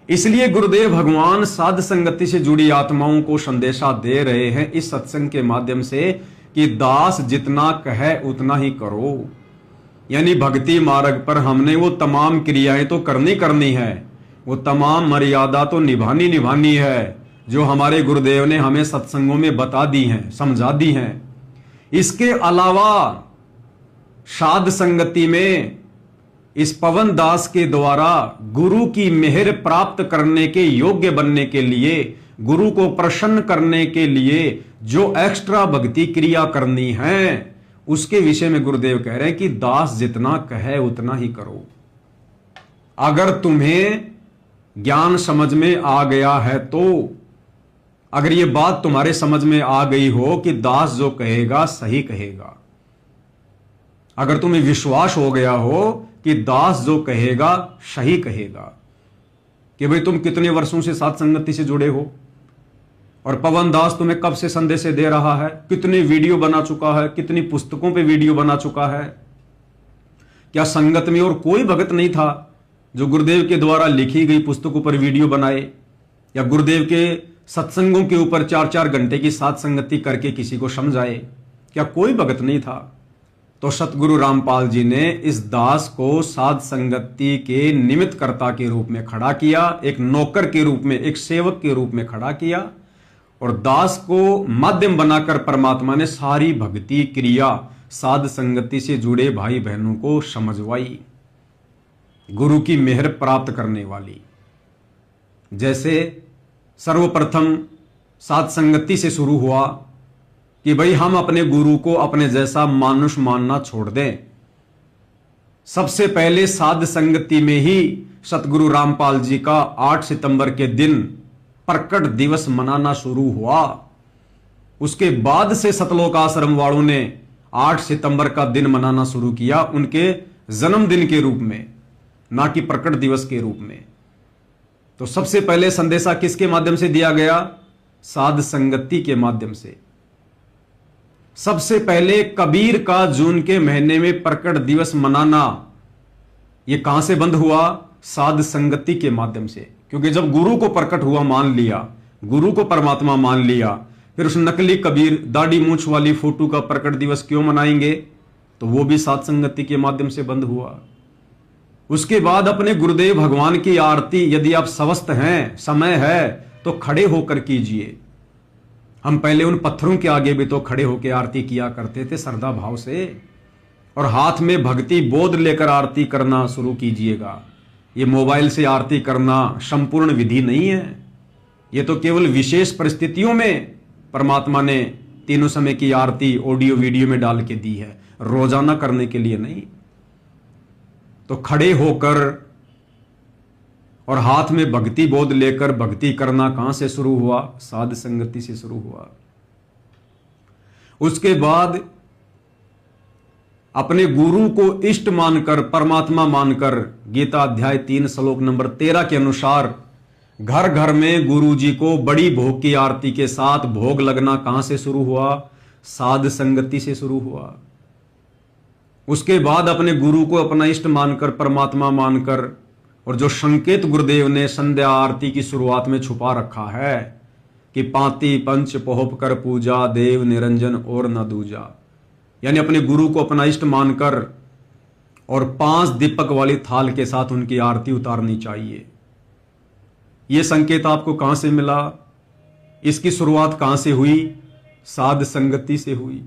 इसलिए गुरुदेव भगवान साध संगति से जुड़ी आत्माओं को संदेशा दे रहे हैं इस सत्संग के माध्यम से कि दास जितना कहे उतना ही करो। यानी भक्ति मार्ग पर हमने वो तमाम क्रियाएं तो करनी है, वो तमाम मर्यादा तो निभानी है जो हमारे गुरुदेव ने हमें सत्संगों में बता दी हैं, समझा दी हैं। इसके अलावा साध संगति में इस पवन दास के द्वारा गुरु की मेहर प्राप्त करने के योग्य बनने के लिए, गुरु को प्रसन्न करने के लिए जो एक्स्ट्रा भक्ति क्रिया करनी है, उसके विषय में गुरुदेव कह रहे हैं कि दास जितना कहे उतना ही करो। अगर तुम्हें ज्ञान समझ में आ गया है तो, अगर ये बात तुम्हारे समझ में आ गई हो कि दास जो कहेगा सही कहेगा, अगर तुम्हें विश्वास हो गया हो कि दास जो कहेगा सही कहेगा, कि भाई तुम कितने वर्षों से साथ संगति से जुड़े हो और पवन दास तुम्हें कब से संदेश दे रहा है, कितने वीडियो बना चुका है, कितनी पुस्तकों पे वीडियो बना चुका है। क्या संगत में और कोई भगत नहीं था जो गुरुदेव के द्वारा लिखी गई पुस्तकों पर वीडियो बनाए, या गुरुदेव के सत्संगों के ऊपर 4-4 घंटे की साथ संगति करके किसी को समझाए? क्या कोई भगत नहीं था? तो सतगुरु रामपाल जी ने इस दास को साध संगति के निमित्त कर्ता के रूप में खड़ा किया, एक नौकर के रूप में, एक सेवक के रूप में खड़ा किया, और दास को माध्यम बनाकर परमात्मा ने सारी भक्ति क्रिया साध संगति से जुड़े भाई बहनों को समझवाई, गुरु की मेहर प्राप्त करने वाली। जैसे सर्वप्रथम साध संगति से शुरू हुआ कि भाई हम अपने गुरु को अपने जैसा मानुष मानना छोड़ दें। सबसे पहले साध संगति में ही सतगुरु रामपाल जी का 8 सितंबर के दिन प्रकट दिवस मनाना शुरू हुआ। उसके बाद से सतलोक आश्रम वालों ने 8 सितंबर का दिन मनाना शुरू किया, उनके जन्मदिन के रूप में, ना कि प्रकट दिवस के रूप में। तो सबसे पहले संदेशा किसके माध्यम से दिया गया? साध संगति के माध्यम से। सबसे पहले कबीर का जून के महीने में प्रकट दिवस मनाना, यह कहां से बंद हुआ? साध संगति के माध्यम से। क्योंकि जब गुरु को प्रकट हुआ मान लिया, गुरु को परमात्मा मान लिया, फिर उस नकली कबीर दाढ़ी मूंछ वाली फोटो का प्रकट दिवस क्यों मनाएंगे? तो वो भी साध संगति के माध्यम से बंद हुआ। उसके बाद अपने गुरुदेव भगवान की आरती, यदि आप स्वस्थ हैं, समय है, तो खड़े होकर कीजिए। हम पहले उन पत्थरों के आगे भी तो खड़े होकर आरती किया करते थे श्रद्धा भाव से, और हाथ में भक्ति बोध लेकर आरती करना शुरू कीजिएगा। ये मोबाइल से आरती करना संपूर्ण विधि नहीं है, ये तो केवल विशेष परिस्थितियों में परमात्मा ने तीनों समय की आरती ऑडियो वीडियो में डाल के दी है, रोजाना करने के लिए नहीं। तो खड़े होकर और हाथ में भक्ति बोध लेकर भक्ति करना कहां से शुरू हुआ? साध संगति से शुरू हुआ। उसके बाद अपने गुरु को इष्ट मानकर, परमात्मा मानकर, गीता अध्याय 3 श्लोक नंबर 13 के अनुसार घर घर में गुरु जी को बड़ी भोग की आरती के साथ भोग लगना कहां से शुरू हुआ? साध संगति से शुरू हुआ। उसके बाद अपने गुरु को अपना इष्ट मानकर, परमात्मा मानकर, और जो संकेत गुरुदेव ने संध्या आरती की शुरुआत में छुपा रखा है कि पांति पंच पोहप कर पूजा, देव निरंजन और न दूजा, यानी अपने गुरु को अपना इष्ट मानकर और 5 दीपक वाली थाल के साथ उनकी आरती उतारनी चाहिए। यह संकेत आपको कहां से मिला? इसकी शुरुआत कहां से हुई? साध संगति से हुई।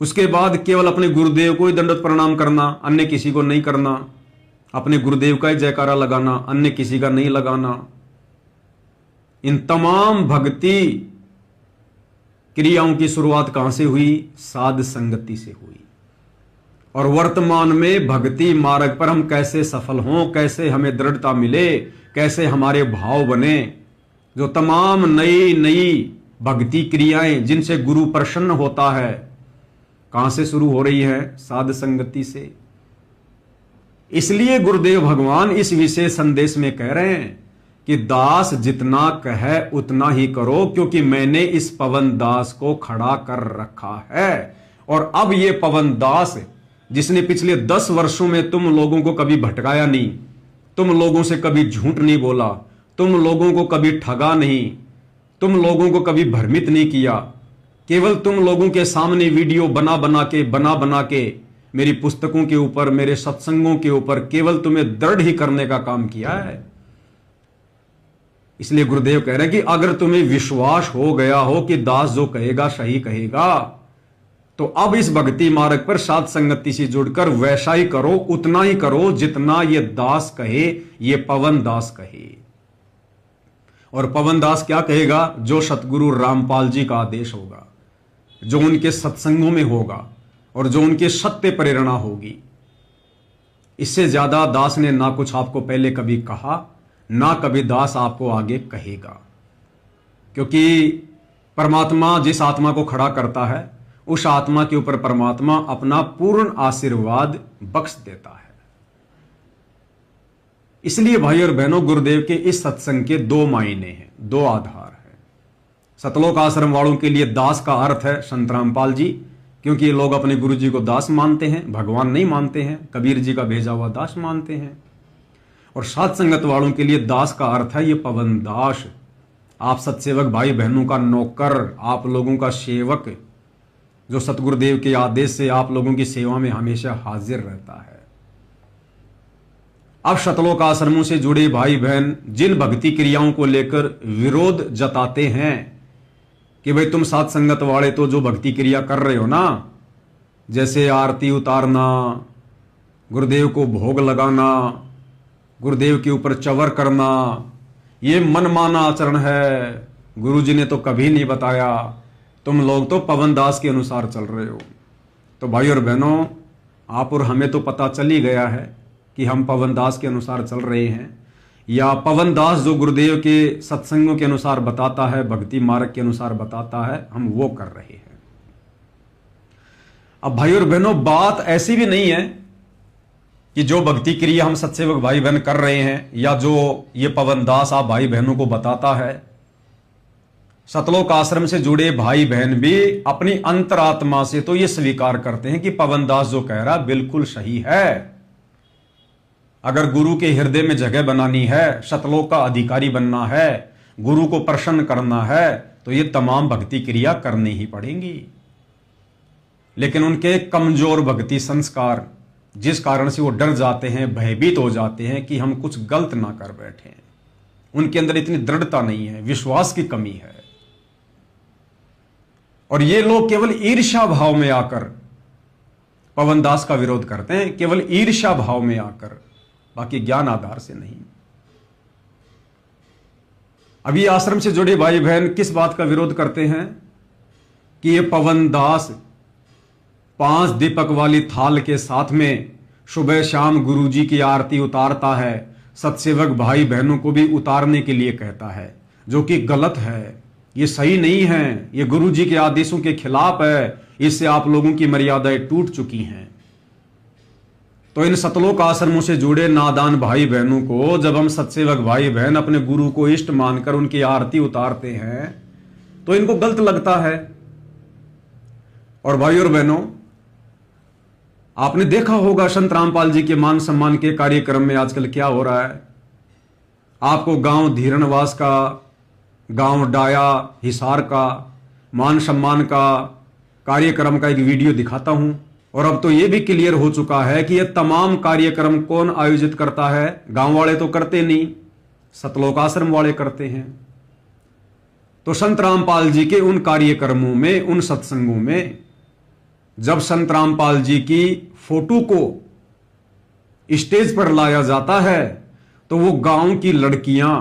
उसके बाद केवल अपने गुरुदेव को ही दंडवत प्रणाम करना, अन्य किसी को नहीं करना। अपने गुरुदेव का ही जयकारा लगाना, अन्य किसी का नहीं लगाना। इन तमाम भक्ति क्रियाओं की शुरुआत कहां से हुई? साध संगति से हुई। और वर्तमान में भक्ति मार्ग पर हम कैसे सफल हों, कैसे हमें दृढ़ता मिले, कैसे हमारे भाव बने, जो तमाम नई नई भक्ति क्रियाएं जिनसे गुरु प्रसन्न होता है, कहां से शुरू हो रही है? साध संगति से। इसलिए गुरुदेव भगवान इस विशेष संदेश में कह रहे हैं कि दास जितना कहे उतना ही करो, क्योंकि मैंने इस पवन दास को खड़ा कर रखा है। और अब ये पवन दास जिसने पिछले 10 वर्षों में तुम लोगों को कभी भटकाया नहीं, तुम लोगों से कभी झूठ नहीं बोला, तुम लोगों को कभी ठगा नहीं, तुम लोगों को कभी भ्रमित नहीं किया, केवल तुम लोगों के सामने वीडियो बना बना के मेरी पुस्तकों के ऊपर, मेरे सत्संगों के ऊपर केवल तुम्हें दृढ़ ही करने का काम किया है। इसलिए गुरुदेव कह रहे हैं कि अगर तुम्हें विश्वास हो गया हो कि दास जो कहेगा सही कहेगा, तो अब इस भक्ति मार्ग पर साध संगति से जुड़कर वैसा ही करो, उतना ही करो जितना ये दास कहे, ये पवन दास कहे। और पवन दास क्या कहेगा? जो सतगुरु रामपाल जी का आदेश होगा, जो उनके सत्संगों में होगा और जो उनके सत्य प्रेरणा होगी। इससे ज्यादा दास ने ना कुछ आपको पहले कभी कहा, ना कभी दास आपको आगे कहेगा। क्योंकि परमात्मा जिस आत्मा को खड़ा करता है, उस आत्मा के ऊपर परमात्मा अपना पूर्ण आशीर्वाद बख्श देता है। इसलिए भाई और बहनों, गुरुदेव के इस सत्संग के 2 मायने हैं, 2 आधार है। सतलोक आश्रम वालों के लिए दास का अर्थ है संत रामपाल जी, क्योंकि ये लोग अपने गुरु जी को दास मानते हैं, भगवान नहीं मानते हैं, कबीर जी का भेजा हुआ दास मानते हैं। और साध संगत वालों के लिए दास का अर्थ है ये पवन दास, आप सत्सेवक भाई बहनों का नौकर, आप लोगों का सेवक, जो सतगुरुदेव के आदेश से आप लोगों की सेवा में हमेशा हाजिर रहता है। अब सतलोक आश्रमों से जुड़े भाई बहन जिन भक्ति क्रियाओं को लेकर विरोध जताते हैं कि भाई तुम साध संगत वाले तो जो भक्ति क्रिया कर रहे हो ना, जैसे आरती उतारना, गुरुदेव को भोग लगाना, गुरुदेव के ऊपर चवर करना, ये मनमाना आचरण है, गुरुजी ने तो कभी नहीं बताया, तुम लोग तो पवन दास के अनुसार चल रहे हो। तो भाई और बहनों, आप और हमें तो पता चल ही गया है कि हम पवन दास के अनुसार चल रहे हैं, या पवन दास जो गुरुदेव के सत्संगों के अनुसार बताता है, भक्ति मार्ग के अनुसार बताता है, हम वो कर रहे हैं। अब भाई और बहनों, बात ऐसी भी नहीं है कि जो भक्ति क्रिया हम सत्सेवक भाई बहन कर रहे हैं, या जो ये पवन दास आप भाई बहनों को बताता है, सतलोक आश्रम से जुड़े भाई बहन भी अपनी अंतरात्मा से तो ये स्वीकार करते हैं कि पवन दास जो कह रहा बिल्कुल सही है। अगर गुरु के हृदय में जगह बनानी है, सतलोक का अधिकारी बनना है, गुरु को प्रसन्न करना है, तो ये तमाम भक्ति क्रिया करनी ही पड़ेंगी। लेकिन उनके कमजोर भक्ति संस्कार, जिस कारण से वो डर जाते हैं, भयभीत हो जाते हैं कि हम कुछ गलत ना कर बैठे, उनके अंदर इतनी दृढ़ता नहीं है, विश्वास की कमी है। और ये लोग केवल ईर्ष्या भाव में आकर पवन दास का विरोध करते हैं, केवल ईर्ष्या भाव में आकर, बाकी ज्ञान आधार से नहीं। अभी आश्रम से जुड़े भाई बहन किस बात का विरोध करते हैं कि ये पवन दास 5 दीपक वाली थाल के साथ में सुबह शाम गुरुजी की आरती उतारता है, सत्सेवक भाई बहनों को भी उतारने के लिए कहता है, जो कि गलत है, ये सही नहीं है, ये गुरुजी के आदेशों के खिलाफ है, इससे आप लोगों की मर्यादाएं टूट चुकी हैं। तो इन सतलोक आश्रमों से जुड़े नादान भाई बहनों को जब हम सत्सेवक भाई बहन अपने गुरु को इष्ट मानकर उनकी आरती उतारते हैं तो इनको गलत लगता है। और भाई और बहनों, आपने देखा होगा संत रामपाल जी के मान सम्मान के कार्यक्रम में आजकल क्या हो रहा है। आपको गांव धीरणवास का, गांव डाया हिसार का मान सम्मान का कार्यक्रम का एक वीडियो दिखाता हूं। और अब तो यह भी क्लियर हो चुका है कि यह तमाम कार्यक्रम कौन आयोजित करता है। गांव वाले तो करते नहीं, सतलोक आश्रम वाले करते हैं। तो संत रामपाल जी के उन कार्यक्रमों में, उन सत्संगों में जब संत रामपाल जी की फोटो को स्टेज पर लाया जाता है तो वो गांव की लड़कियां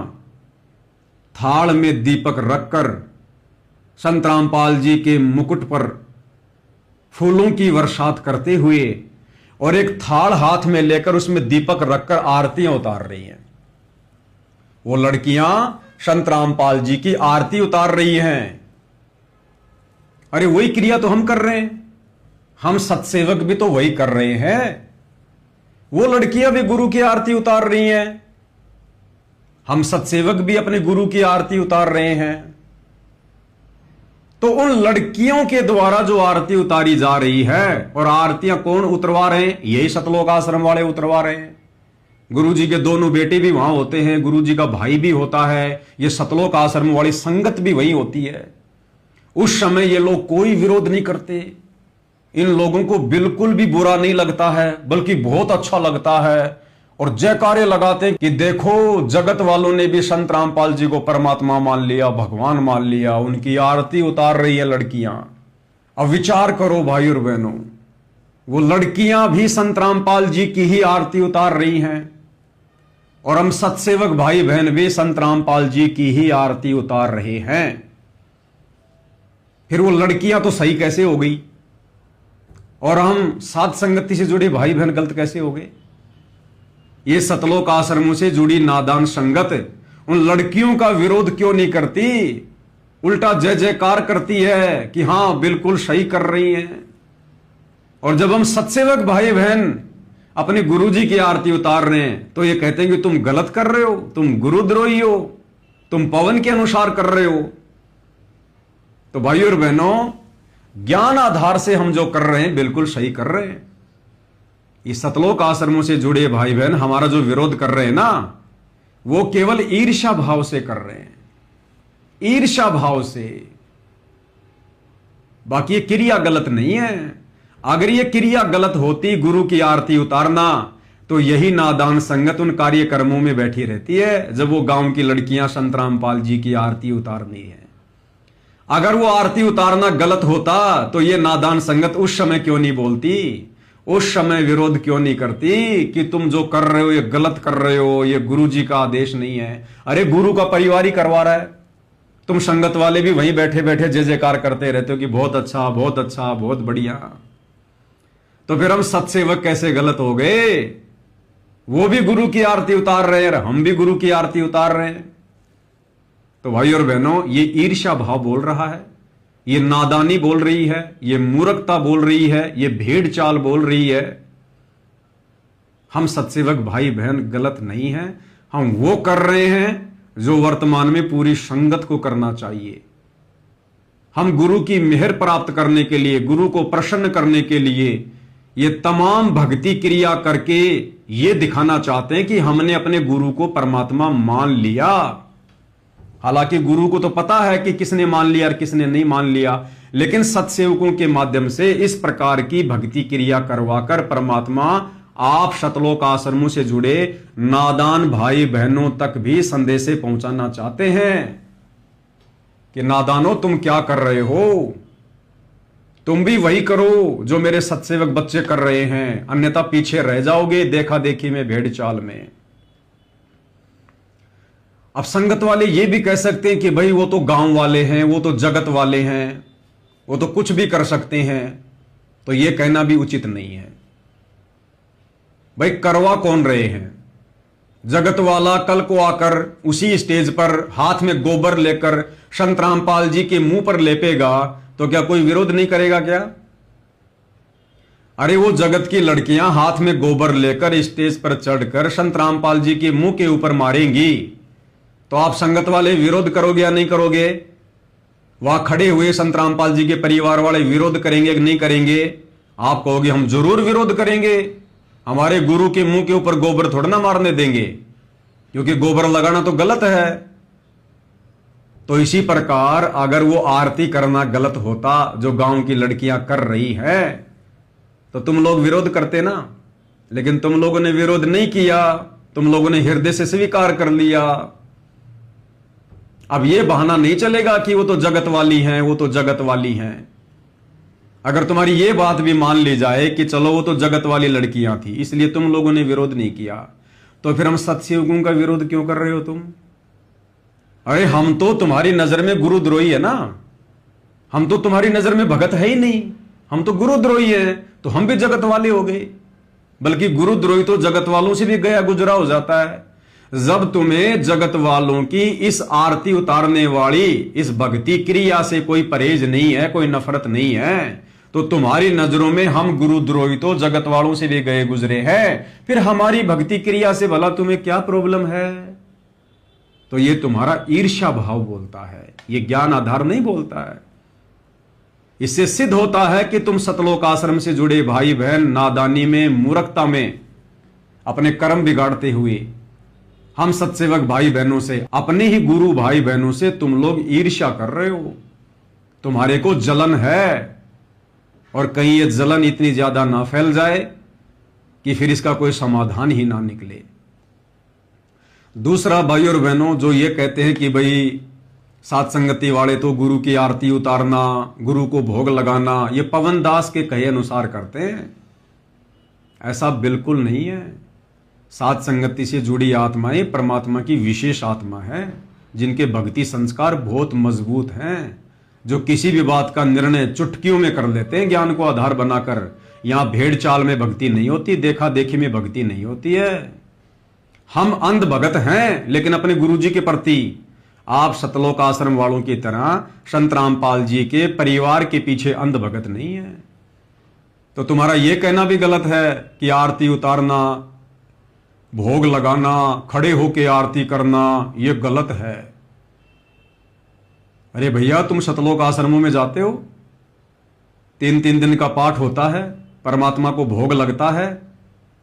थाल में दीपक रखकर संत रामपाल जी के मुकुट पर फूलों की वर्षात करते हुए और एक थाल हाथ में लेकर उसमें दीपक रखकर आरतियां उतार रही हैं। वो लड़कियां संत रामपाल जी की आरती उतार रही हैं। अरे वही क्रिया तो हम कर रहे हैं, हम सत्सेवक भी तो वही कर रहे हैं। वो लड़कियां भी गुरु की आरती उतार रही हैं, हम सत्सेवक भी अपने गुरु की आरती उतार रहे हैं। तो उन लड़कियों के द्वारा जो आरती उतारी जा रही है, और आरतियां कौन उतरवा रहे हैं? यही सतलोक आश्रम वाले उतरवा रहे हैं। गुरु जी के दोनों बेटे भी वहां होते हैं, गुरु जी का भाई भी होता है, ये सतलोक आश्रम वाली संगत भी वही होती है। उस समय ये लोग कोई विरोध नहीं करते, इन लोगों को बिल्कुल भी बुरा नहीं लगता है, बल्कि बहुत अच्छा लगता है, और जयकारे लगाते हैं कि देखो जगत वालों ने भी संत रामपाल जी को परमात्मा मान लिया, भगवान मान लिया। उनकी आरती उतार रही है लड़कियां। अब विचार करो भाई और बहनों, वो लड़कियां भी संत रामपाल जी की ही आरती उतार रही हैं, और हम सत्सेवक भाई बहन भी संत रामपाल जी की ही आरती उतार रहे हैं। फिर वो लड़कियां तो सही कैसे हो गई, और हम साध संगति से जुड़े भाई बहन गलत कैसे हो गए? ये सतलोक आश्रमों से जुड़ी नादान संगत उन लड़कियों का विरोध क्यों नहीं करती? उल्टा जय जयकार करती है कि हां बिल्कुल सही कर रही हैं। और जब हम सत्सेवक भाई बहन अपने गुरुजी की आरती उतार रहे हैं तो ये कहते हैं कि तुम गलत कर रहे हो, तुम गुरुद्रोही हो, तुम पवन के अनुसार कर रहे हो। तो भाइयों और बहनों, ज्ञान आधार से हम जो कर रहे हैं बिल्कुल सही कर रहे हैं। ये सतलोक आश्रमों से जुड़े भाई बहन हमारा जो विरोध कर रहे हैं ना, वो केवल ईर्ष्या भाव से कर रहे हैं, ईर्ष्या भाव से। बाकी ये क्रिया गलत नहीं है। अगर ये क्रिया गलत होती, गुरु की आरती उतारना, तो यही नादान संगत उन कार्यक्रमों में बैठी रहती है जब वो गांव की लड़कियां संत रामपाल जी की आरती उतारनी है। अगर वो आरती उतारना गलत होता तो ये नादान संगत उस समय क्यों नहीं बोलती, उस समय विरोध क्यों नहीं करती कि तुम जो कर रहे हो ये गलत कर रहे हो, ये गुरु जी का आदेश नहीं है। अरे गुरु का परिवार ही करवा रहा है, तुम संगत वाले भी वहीं बैठे बैठे जय जयकार करते रहते हो कि बहुत अच्छा, बहुत अच्छा, बहुत बढ़िया। तो फिर हम सत्सेवक कैसे गलत हो गए? वो भी गुरु की आरती उतार रहे हैं, हम भी गुरु की आरती उतार रहे हैं। तो भाई और बहनों, ये ईर्ष्या भाव बोल रहा है, ये नादानी बोल रही है, ये मूर्खता बोल रही है, ये भेड़ चाल बोल रही है। हम सत्सेवक भाई बहन गलत नहीं है, हम वो कर रहे हैं जो वर्तमान में पूरी संगत को करना चाहिए। हम गुरु की मेहर प्राप्त करने के लिए, गुरु को प्रसन्न करने के लिए ये तमाम भक्ति क्रिया करके ये दिखाना चाहते हैं कि हमने अपने गुरु को परमात्मा मान लिया। हालांकि गुरु को तो पता है कि किसने मान लिया और किसने नहीं मान लिया, लेकिन सत्सेवकों के माध्यम से इस प्रकार की भक्ति क्रिया करवाकर परमात्मा आप सतलोक आश्रमों से जुड़े नादान भाई बहनों तक भी संदेशे पहुंचाना चाहते हैं कि नादानो, तुम क्या कर रहे हो? तुम भी वही करो जो मेरे सत्सेवक बच्चे कर रहे हैं, अन्यथा पीछे रह जाओगे देखा देखी में, भेड़ चाल में। अब संगत वाले ये भी कह सकते हैं कि भाई वो तो गांव वाले हैं, वो तो जगत वाले हैं, वो तो कुछ भी कर सकते हैं। तो ये कहना भी उचित नहीं है। भाई करवा कौन रहे हैं? जगत वाला कल को आकर उसी स्टेज पर हाथ में गोबर लेकर संत रामपाल जी के मुंह पर लेपेगा तो क्या कोई विरोध नहीं करेगा क्या? अरे वो जगत की लड़कियां हाथ में गोबर लेकर स्टेज पर चढ़कर संत रामपाल जी के मुंह के ऊपर मारेंगी तो आप संगत वाले विरोध करोगे या नहीं करोगे? वहां खड़े हुए संत रामपाल जी के परिवार वाले विरोध करेंगे कि नहीं करेंगे? आप कहोगे हम जरूर विरोध करेंगे, हमारे गुरु के मुंह के ऊपर गोबर थोड़ा ना मारने देंगे, क्योंकि गोबर लगाना तो गलत है। तो इसी प्रकार अगर वो आरती करना गलत होता जो गांव की लड़कियां कर रही है तो तुम लोग विरोध करते ना, लेकिन तुम लोगों ने विरोध नहीं किया, तुम लोगों ने हृदय से स्वीकार कर लिया। अब ये बहाना नहीं चलेगा कि वो तो जगत वाली हैं, वो तो जगत वाली हैं। अगर तुम्हारी ये बात भी मान ली जाए कि चलो वो तो जगत वाली लड़कियां थी इसलिए तुम लोगों ने विरोध नहीं किया, तो फिर हम सत्सेवकों का विरोध क्यों कर रहे हो तुम? अरे हम तो तुम्हारी नजर में गुरुद्रोही है ना, हम तो तुम्हारी नजर में भगत है ही नहीं, हम तो गुरुद्रोही है, तो हम भी जगत वाले हो गए। बल्कि गुरुद्रोही तो जगत वालों से भी गया गुजरा हो जाता है। जब तुम्हें जगत वालों की इस आरती उतारने वाली इस भक्ति क्रिया से कोई परहेज नहीं है, कोई नफरत नहीं है, तो तुम्हारी नजरों में हम गुरुद्रोही तो जगत वालों से भी गए गुजरे हैं, फिर हमारी भक्ति क्रिया से भला तुम्हें क्या प्रॉब्लम है? तो ये तुम्हारा ईर्ष्या भाव बोलता है, ये ज्ञान आधार नहीं बोलता है। इससे सिद्ध होता है कि तुम सतलोक आश्रम से जुड़े भाई बहन नादानी में, मूर्खता में अपने कर्म बिगाड़ते हुए हम सत्सेवक भाई बहनों से, अपने ही गुरु भाई बहनों से तुम लोग ईर्ष्या कर रहे हो। तुम्हारे को जलन है, और कहीं ये जलन इतनी ज्यादा ना फैल जाए कि फिर इसका कोई समाधान ही ना निकले। दूसरा, भाई और बहनों, जो ये कहते हैं कि भाई सात संगति वाले तो गुरु की आरती उतारना, गुरु को भोग लगाना, ये पवन दास के कहे अनुसार करते हैं, ऐसा बिल्कुल नहीं है। सात संगति से जुड़ी आत्माएं परमात्मा की विशेष आत्मा है, जिनके भक्ति संस्कार बहुत मजबूत हैं, जो किसी भी बात का निर्णय चुटकियों में कर लेते हैं ज्ञान को आधार बनाकर। यहां भेड़ चाल में भक्ति नहीं होती, देखा देखी में भक्ति नहीं होती है। हम अंध भगत हैं, लेकिन अपने गुरु जी के प्रति आप सतलोक आश्रम वालों की तरह संत रामपाल जी के परिवार के पीछे अंध भगत नहीं है। तो तुम्हारा यह कहना भी गलत है कि आरती उतारना, भोग लगाना, खड़े होके आरती करना, यह गलत है। अरे भैया, तुम सतलोक आश्रमों में जाते हो, 3-3 दिन का पाठ होता है, परमात्मा को भोग लगता है,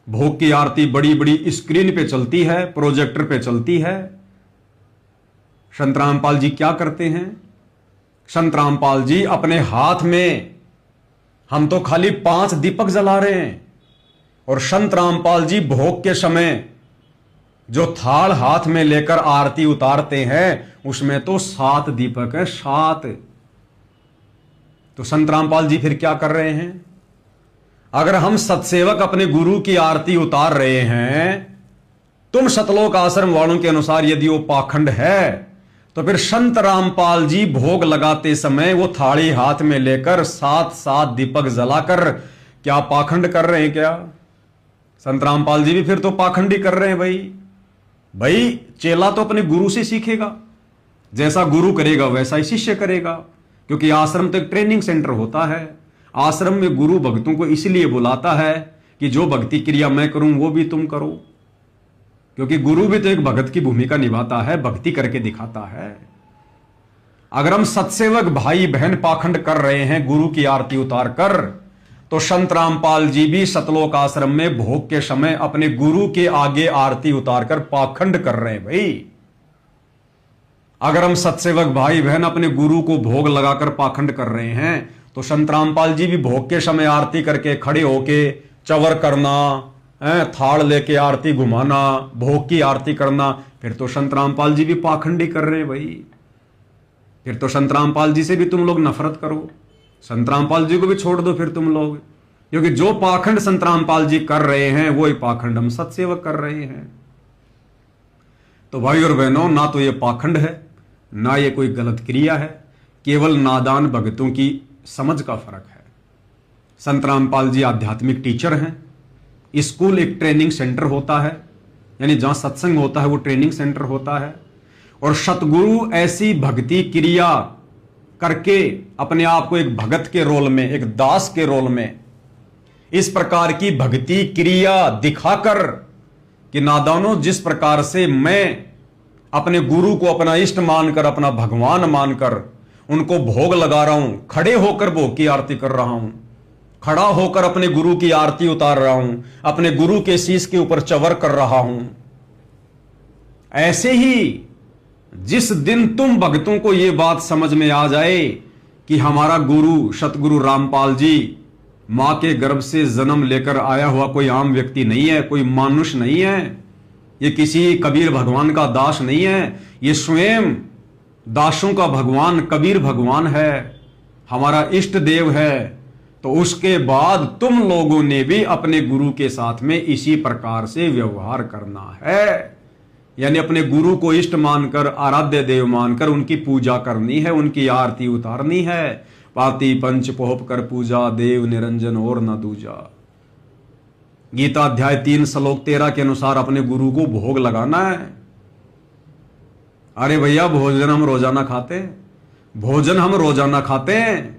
भोग की आरती बड़ी बड़ी स्क्रीन पे चलती है, प्रोजेक्टर पे चलती है। संत रामपाल जी क्या करते हैं? संत रामपाल जी अपने हाथ में, हम तो खाली 5 दीपक जला रहे हैं, और संत रामपाल जी भोग के समय जो थाल हाथ में लेकर आरती उतारते हैं उसमें तो 7 दीपक है, 7। तो संत रामपाल जी फिर क्या कर रहे हैं? अगर हम सत्सेवक अपने गुरु की आरती उतार रहे हैं, तुम सतलोक आश्रम वालों के अनुसार यदि वो पाखंड है, तो फिर संत रामपाल जी भोग लगाते समय वो थाली हाथ में लेकर 7-7 दीपक जलाकर क्या पाखंड कर रहे हैं क्या? संत रामपाल जी भी फिर तो पाखंडी कर रहे हैं। भाई चेला तो अपने गुरु से सीखेगा, जैसा गुरु करेगा वैसा ही शिष्य करेगा, क्योंकि आश्रम तो एक ट्रेनिंग सेंटर होता है। आश्रम में गुरु भक्तों को इसलिए बुलाता है कि जो भक्ति क्रिया मैं करूं वो भी तुम करो, क्योंकि गुरु भी तो एक भगत की भूमिका निभाता है, भक्ति करके दिखाता है। अगर हम सत्सेवक भाई बहन पाखंड कर रहे हैं गुरु की आरती उतार कर, तो संत रामपाल जी भी सतलोक आश्रम में भोग के समय अपने गुरु के आगे आरती उतारकर पाखंड कर रहे हैं। भाई अगर हम सत्सेवक भाई बहन अपने गुरु को भोग लगाकर पाखंड कर रहे हैं, तो संत रामपाल जी भी भोग के समय आरती करके खड़े होके चवर करना, थाल लेके आरती घुमाना, भोग की आरती करना, फिर तो संत रामपाल जी भी पाखंडी कर रहे हैं। भाई फिर तो संत रामपाल जी से भी तुम लोग नफरत करो, संत रामपाल जी को भी छोड़ दो फिर तुम लोग, क्योंकि जो पाखंड संत रामपाल जी कर रहे हैं वो ही पाखंड हम सत्सेवक कर रहे हैं। तो भाई और बहनों, ना तो ये पाखंड है, ना ये कोई गलत क्रिया है, केवल नादान भगतों की समझ का फर्क है। संत रामपाल जी आध्यात्मिक टीचर हैं। स्कूल एक ट्रेनिंग सेंटर होता है, यानी जहां सत्संग होता है वो ट्रेनिंग सेंटर होता है, और सतगुरु ऐसी भक्ति क्रिया करके अपने आप को एक भगत के रोल में, एक दास के रोल में, इस प्रकार की भक्ति क्रिया दिखाकर कि नादानों, जिस प्रकार से मैं अपने गुरु को अपना इष्ट मानकर, अपना भगवान मानकर उनको भोग लगा रहा हूं, खड़े होकर भोग की आरती कर रहा हूं, खड़ा होकर अपने गुरु की आरती उतार रहा हूं, अपने गुरु के शीश के ऊपर चवर कर रहा हूं, ऐसे ही जिस दिन तुम भक्तों को यह बात समझ में आ जाए कि हमारा गुरु सतगुरु रामपाल जी मां के गर्भ से जन्म लेकर आया हुआ कोई आम व्यक्ति नहीं है, कोई मानुष नहीं है, ये किसी कबीर भगवान का दास नहीं है, ये स्वयं दासों का भगवान कबीर भगवान है, हमारा इष्ट देव है, तो उसके बाद तुम लोगों ने भी अपने गुरु के साथ में इसी प्रकार से व्यवहार करना है। यानी अपने गुरु को इष्ट मानकर, आराध्य देव मानकर उनकी पूजा करनी है, उनकी आरती उतारनी है। पाती पंच पोहप कर पूजा, देव निरंजन और न दूजा। गीता अध्याय 3 श्लोक 13 के अनुसार अपने गुरु को भोग लगाना है। अरे भैया, भोजन हम रोजाना खाते हैं, भोजन हम रोजाना खाते हैं।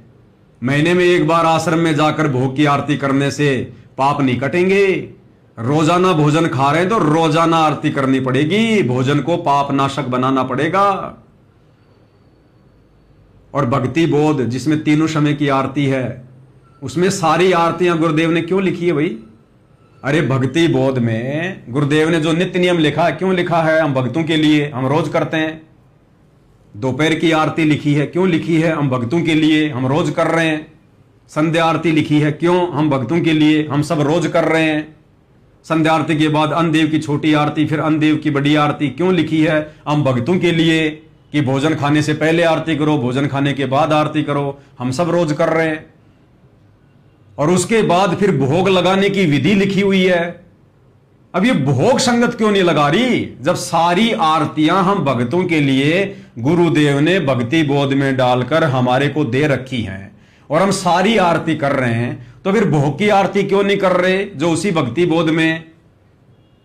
महीने में एक बार आश्रम में जाकर भोग की आरती करने से पाप नहीं कटेंगे। रोजाना भोजन खा रहे हैं तो रोजाना आरती करनी पड़ेगी, भोजन को पाप नाशक बनाना पड़ेगा। और भक्ति बोध जिसमें तीनों समय की आरती है, उसमें सारी आरतियां गुरुदेव ने क्यों लिखी है भाई? अरे भक्ति बोध में गुरुदेव ने जो नित्य नियम लिखा है, क्यों लिखा है? हम भक्तों के लिए, हम रोज करते हैं। दोपहर की आरती लिखी है, क्यों लिखी है? हम भक्तों के लिए, हम रोज कर रहे हैं। संध्या आरती लिखी है, क्यों? हम भक्तों के लिए, हम सब रोज कर रहे हैं। संध्या आरती के बाद अन्नदेव की छोटी आरती, फिर अन्नदेव की बड़ी आरती क्यों लिखी है? हम भक्तों के लिए, कि भोजन खाने से पहले आरती करो, भोजन खाने के बाद आरती करो। हम सब रोज कर रहे हैं। और उसके बाद फिर भोग लगाने की विधि लिखी हुई है। अब ये भोग संगत क्यों नहीं लगा रही, जब सारी आरतियां हम भक्तों के लिए गुरुदेव ने भक्ति बोध में डालकर हमारे को दे रखी हैं और हम सारी आरती कर रहे हैं, तो फिर भोग की आरती क्यों नहीं कर रहे, जो उसी भक्ति बोध में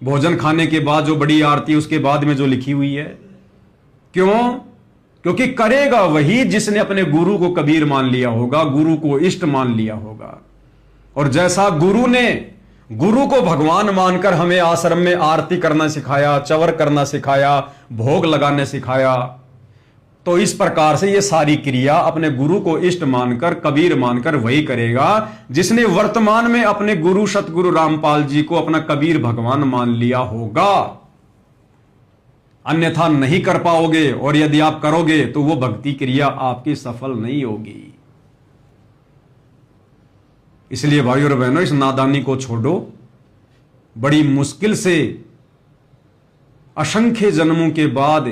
भोजन खाने के बाद जो बड़ी आरती उसके बाद में जो लिखी हुई है? क्यों? क्योंकि करेगा वही जिसने अपने गुरु को कबीर मान लिया होगा, गुरु को इष्ट मान लिया होगा। और जैसा गुरु ने गुरु को भगवान मानकर हमें आश्रम में आरती करना सिखाया, चवर करना सिखाया, भोग लगाने सिखाया, तो इस प्रकार से ये सारी क्रिया अपने गुरु को इष्ट मानकर, कबीर मानकर वही करेगा जिसने वर्तमान में अपने गुरु सतगुरु रामपाल जी को अपना कबीर भगवान मान लिया होगा। अन्यथा नहीं कर पाओगे, और यदि आप करोगे तो वो भक्ति क्रिया आपकी सफल नहीं होगी। इसलिए भाइयों और बहनों, इस नादानी को छोड़ो। बड़ी मुश्किल से असंख्य जन्मों के बाद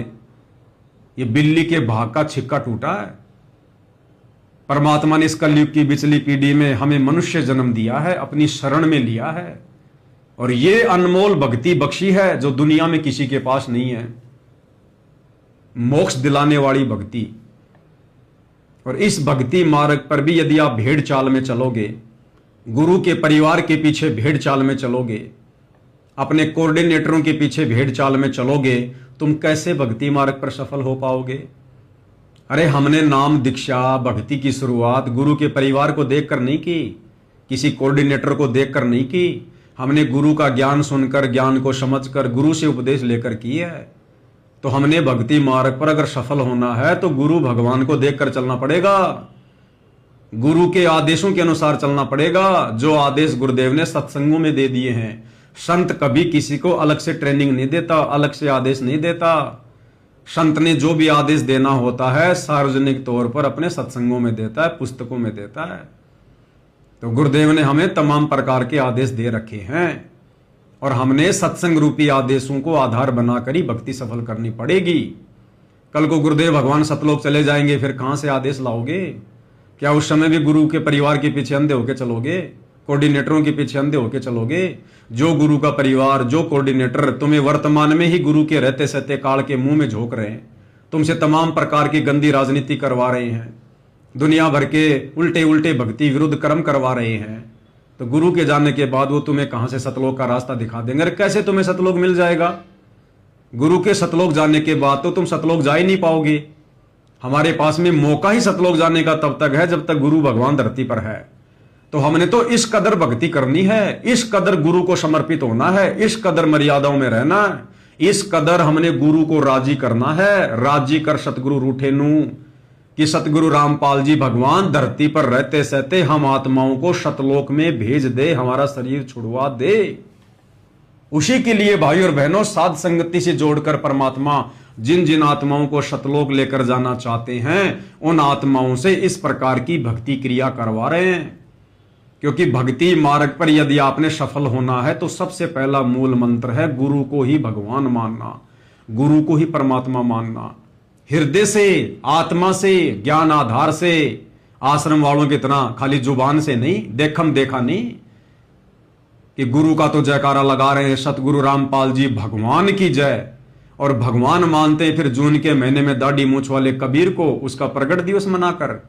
ये बिल्ली के भाग का छिक्का टूटा है। परमात्मा ने इस कलयुग की बिचली पीढ़ी में हमें मनुष्य जन्म दिया है, अपनी शरण में लिया है, और ये अनमोल भक्ति बख्शी है जो दुनिया में किसी के पास नहीं है, मोक्ष दिलाने वाली भक्ति। और इस भक्ति मार्ग पर भी यदि आप भेड़ चाल में चलोगे, गुरु के परिवार के पीछे भेड़ चाल में चलोगे, अपने कोऑर्डिनेटरों के पीछे भेड़ चाल में चलोगे, तुम कैसे भक्ति मार्ग पर सफल हो पाओगे? अरे हमने नाम दीक्षा भक्ति की शुरुआत गुरु के परिवार को देखकर नहीं की, किसी कोऑर्डिनेटर को देखकर नहीं की। हमने गुरु का ज्ञान सुनकर, ज्ञान को समझकर, गुरु से उपदेश लेकर की है। तो हमने भक्ति मार्ग पर अगर सफल होना है तो गुरु भगवान को देखकर चलना पड़ेगा, गुरु के आदेशों के अनुसार चलना पड़ेगा, जो आदेश गुरुदेव ने सत्संगों में दे दिए हैं। संत कभी किसी को अलग से ट्रेनिंग नहीं देता, अलग से आदेश नहीं देता। संत ने जो भी आदेश देना होता है सार्वजनिक तौर पर अपने सत्संगों में देता है, पुस्तकों में देता है। तो गुरुदेव ने हमें तमाम प्रकार के आदेश दे रखे हैं, और हमने सत्संग रूपी आदेशों को आधार बनाकर ही भक्ति सफल करनी पड़ेगी। कल को गुरुदेव भगवान सतलोक चले जाएंगे, फिर कहां से आदेश लाओगे? क्या उस समय भी गुरु के परिवार के पीछे अंधे होके चलोगे, कोऑर्डिनेटरों के पीछे अंधे होके चलोगे? जो गुरु का परिवार, जो कोऑर्डिनेटर तुम्हें वर्तमान में ही गुरु के रहते सहते काल के मुंह में झोंक रहे हैं, तुमसे तमाम प्रकार की गंदी राजनीति करवा रहे हैं, दुनिया भर के उल्टे उल्टे भक्ति विरुद्ध कर्म करवा रहे हैं, तो गुरु के जाने के बाद वो तुम्हें कहां से सतलोक का रास्ता दिखा देंगे? अरे कैसे तुम्हें सतलोक मिल जाएगा? गुरु के सतलोक जाने के बाद तो तुम सतलोक जा ही नहीं पाओगे। हमारे पास में मौका ही सतलोक जाने का तब तक है जब तक गुरु भगवान धरती पर है। तो हमने तो इस कदर भक्ति करनी है, इस कदर गुरु को समर्पित होना है, इस कदर मर्यादाओं में रहना है, इस कदर हमने गुरु को राजी करना है। राजी कर सतगुरु रूठे नू, कि सतगुरु रामपाल जी भगवान धरती पर रहते सहते हम आत्माओं को सतलोक में भेज दे, हमारा शरीर छुड़वा दे। उसी के लिए भाई और बहनों, साध संगति से जोड़कर परमात्मा जिन जिन आत्माओं को सतलोक लेकर जाना चाहते हैं, उन आत्माओं से इस प्रकार की भक्ति क्रिया करवा रहे हैं। क्योंकि भक्ति मार्ग पर यदि आपने सफल होना है तो सबसे पहला मूल मंत्र है गुरु को ही भगवान मानना, गुरु को ही परमात्मा मानना। हृदय से, आत्मा से, ज्ञान आधार से आश्रम वालों की तरह खाली जुबान से नहीं, देखम देखा नहीं कि गुरु का तो जयकारा लगा रहे हैं, सतगुरु रामपाल जी भगवान की जय, और भगवान मानते हैं फिर जून के महीने में दाढ़ी मूछ वाले कबीर को उसका प्रगट दिवस मनाकर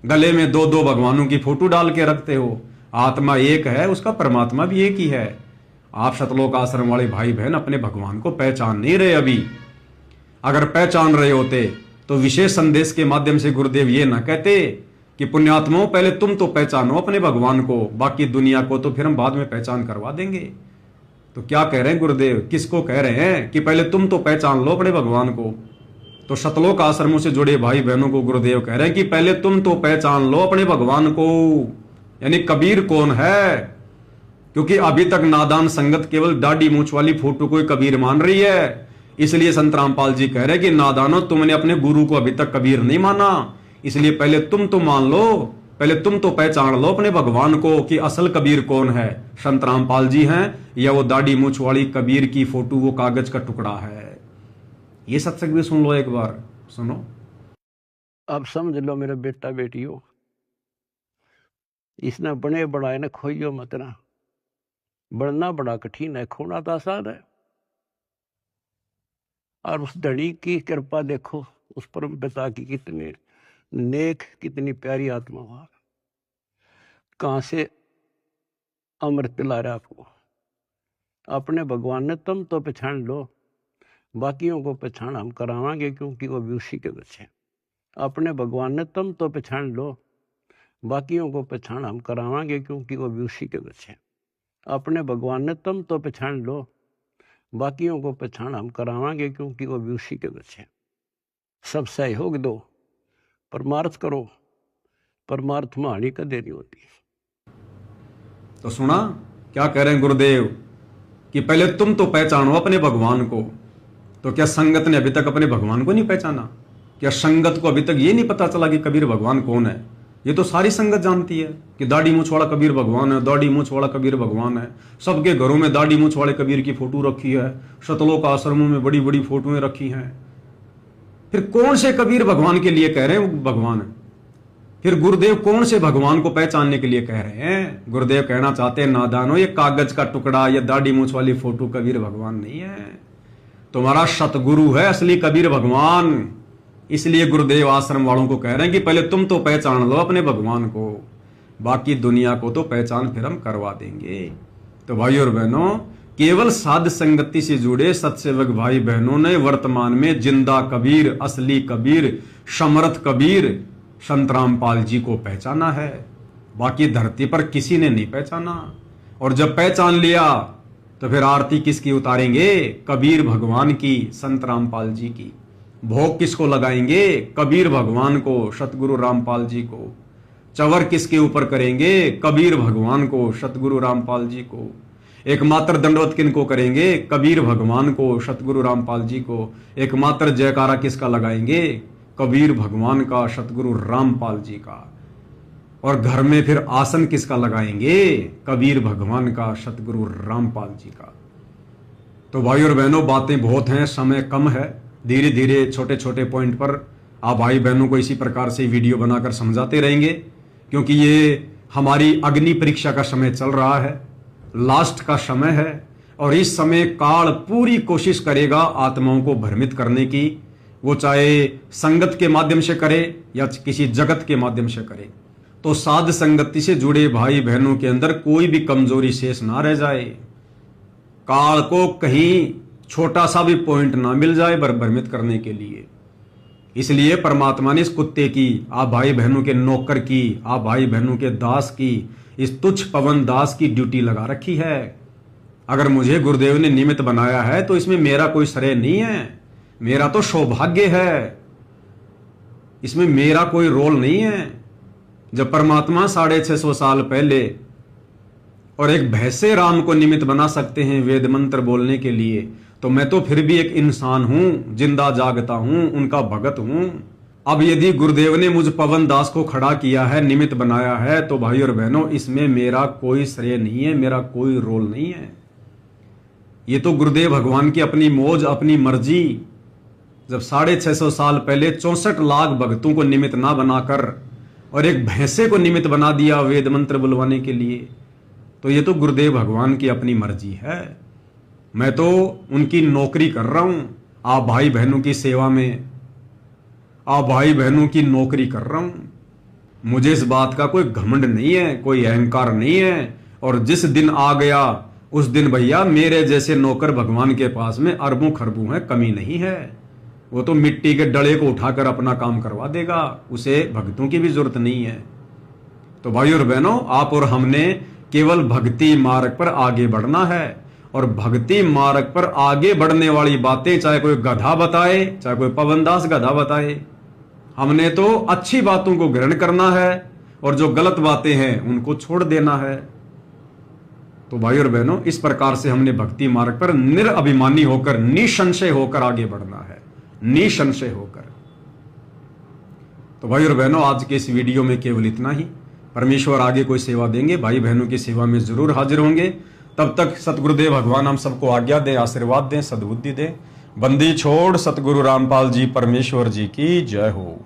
गले में दो दो भगवानों की फोटो डाल के रखते हो। आत्मा एक है, उसका परमात्मा भी एक ही है। आप सतलोक आश्रम वाले भाई बहन अपने भगवान को पहचान नहीं रहे अभी। अगर पहचान रहे होते तो विशेष संदेश के माध्यम से गुरुदेव ये ना कहते कि पुण्यात्माओं पहले तुम तो पहचानो अपने भगवान को, बाकी दुनिया को तो फिर हम बाद में पहचान करवा देंगे। तो क्या कह रहे हैं गुरुदेव, किसको कह रहे हैं कि पहले तुम तो पहचान लो अपने भगवान को? तो सतलोक आश्रमों से जुड़े भाई बहनों को गुरुदेव कह रहे हैं कि पहले तुम तो पहचान लो अपने भगवान को, यानी कबीर कौन है। क्योंकि अभी तक नादान संगत केवल दाढ़ी मूछ वाली फोटो को ही कबीर मान रही है। इसलिए संत रामपाल जी कह रहे हैं कि नादानो, तुमने अपने गुरु को अभी तक कबीर नहीं माना, इसलिए पहले तुम तो मान लो, पहले तुम तो पहचान लो अपने भगवान को कि असल कबीर कौन है, संत रामपाल जी हैं या वो दाढ़ी मूछ वाली कबीर की फोटो, वो कागज का टुकड़ा है। ये सत्संग भी सुन लो, एक बार सुनो। अब समझ लो मेरे बेटा बेटियों, इसने बने बढ़ाए ना खोइयो मत ना। बढ़ना बड़ा कठिन है, खोना तो आसान है। और उस धड़ी की कृपा देखो, उस परम पिता की कितने नेक, कितनी प्यारी आत्मा वहां कहां से अमृत पिला रहा आपको। अपने भगवान ने तुम तो पहचान लो, बाकियों को पहचान हम करावांगे क्योंकि वो भी उसी के बच्चे। अपने भगवान ने तुम तो पहचान लो, बाकियों को पहचान हम करावांगे क्योंकि वो भी उसी के बच्चे। अपने भगवान ने तुम तो पहचान लो, बाकियों को पहचान हम करावांगे क्योंकि वो भी उसी के बच्चे। सब सहयोग दो, परमार्थ करो, परमार्थ में हानि कदे नहीं होती। तो सुना क्या कह रहे हैं गुरुदेव कि पहले तुम तो पहचानो अपने भगवान को। तो क्या संगत ने अभी तक अपने भगवान को नहीं पहचाना? क्या संगत को अभी तक ये नहीं पता चला कि कबीर भगवान कौन है? ये तो सारी संगत जानती है कि दाढ़ी मूछ वाला कबीर भगवान है, दाढ़ी मूछ वाला कबीर भगवान है। सबके घरों में दाढ़ी मूछ वाले कबीर की फोटो रखी है, सतलोक आश्रमों में बड़ी बड़ी फोटोएं रखी हैं। फिर कौन से कबीर भगवान के लिए कह रहे हैं वो भगवान है? फिर गुरुदेव कौन से भगवान को पहचानने के लिए कह रहे हैं? गुरुदेव कहना चाहते हैं, नादानो, ये कागज का टुकड़ा, ये दाढ़ी मूछ वाली फोटो कबीर भगवान नहीं है, तुम्हारा सतगुरु है असली कबीर भगवान। इसलिए गुरुदेव आश्रम वालों को कह रहे हैं कि पहले तुम तो पहचान लो अपने भगवान को, बाकी दुनिया को तो पहचान फिर हम करवा देंगे। तो भाई और बहनों, केवल साध संगति से जुड़े सत्सेवक भाई बहनों ने वर्तमान में जिंदा कबीर, असली कबीर, समर्थ कबीर संत रामपाल जी को पहचाना है। बाकी धरती पर किसी ने नहीं पहचाना। और जब पहचान लिया तो फिर आरती किसकी उतारेंगे? कबीर भगवान की, संत रामपाल जी की। भोग किसको लगाएंगे? कबीर भगवान को, सतगुरु रामपाल जी को। चवर किसके ऊपर करेंगे? कबीर भगवान को, सतगुरु रामपाल जी को। एकमात्र दंडवत किनको करेंगे? कबीर भगवान को, सतगुरु रामपाल जी को। एकमात्र जयकारा किसका लगाएंगे? कबीर भगवान का, सतगुरु रामपाल जी का। और घर में फिर आसन किसका लगाएंगे? कबीर भगवान का, सतगुरु रामपाल जी का। तो भाई और बहनों, बातें बहुत हैं, समय कम है। धीरे धीरे छोटे छोटे पॉइंट पर आप भाई बहनों को इसी प्रकार से वीडियो बनाकर समझाते रहेंगे, क्योंकि ये हमारी अग्नि परीक्षा का समय चल रहा है, लास्ट का समय है। और इस समय काल पूरी कोशिश करेगा आत्माओं को भ्रमित करने की, वो चाहे संगत के माध्यम से करे या किसी जगत के माध्यम से करे। तो साध संगति से जुड़े भाई बहनों के अंदर कोई भी कमजोरी शेष ना रह जाए, काल को कहीं छोटा सा भी पॉइंट ना मिल जाए भ्रमित करने के लिए। इसलिए परमात्मा ने इस कुत्ते की, आप भाई बहनों के नौकर की, आप भाई बहनों के दास की, इस तुच्छ पवन दास की ड्यूटी लगा रखी है। अगर मुझे गुरुदेव ने निमित्त बनाया है तो इसमें मेरा कोई श्रेय नहीं है, मेरा तो सौभाग्य है, इसमें मेरा कोई रोल नहीं है। जब परमात्मा 650 साल पहले और एक भैंसे राम को निमित्त बना सकते हैं वेद मंत्र बोलने के लिए, तो मैं तो फिर भी एक इंसान हूं, जिंदा जागता हूं, उनका भगत हूं। अब यदि गुरुदेव ने मुझ पवन दास को खड़ा किया है, निमित्त बनाया है, तो भाई और बहनों, इसमें मेरा कोई श्रेय नहीं है, मेरा कोई रोल नहीं है। ये तो गुरुदेव भगवान की अपनी मौज, अपनी मर्जी। जब 650 साल पहले 64 लाख भक्तों को निमित्त ना बनाकर और एक भैंसे को निमित्त बना दिया वेद मंत्र बुलवाने के लिए, तो ये तो गुरुदेव भगवान की अपनी मर्जी है। मैं तो उनकी नौकरी कर रहा हूं, आप भाई बहनों की सेवा में, आप भाई बहनों की नौकरी कर रहा हूं। मुझे इस बात का कोई घमंड नहीं है, कोई अहंकार नहीं है। और जिस दिन आ गया उस दिन भैया मेरे जैसे नौकर भगवान के पास में अरबों खरबों है, कमी नहीं है। वो तो मिट्टी के डले को उठाकर अपना काम करवा देगा, उसे भक्तों की भी जरूरत नहीं है। तो भाई और बहनों, आप और हमने केवल भक्ति मार्ग पर आगे बढ़ना है। और भक्ति मार्ग पर आगे बढ़ने वाली बातें चाहे कोई गधा बताए, चाहे कोई पवनदास गधा बताए, हमने तो अच्छी बातों को ग्रहण करना है और जो गलत बातें हैं उनको छोड़ देना है। तो भाई और बहनों, इस प्रकार से हमने भक्ति मार्ग पर निरअभिमानी होकर, निसंशय होकर आगे बढ़ना है, निसंशय होकर। तो भाई और बहनों, आज के इस वीडियो में केवल इतना ही। परमेश्वर आगे कोई सेवा देंगे, भाई बहनों की सेवा में जरूर हाजिर होंगे। तब तक सतगुरुदेव भगवान हम सबको आज्ञा दें, आशीर्वाद दें, सद्बुद्धि दें। बंदी छोड़ सतगुरु रामपाल जी परमेश्वर जी की जय हो।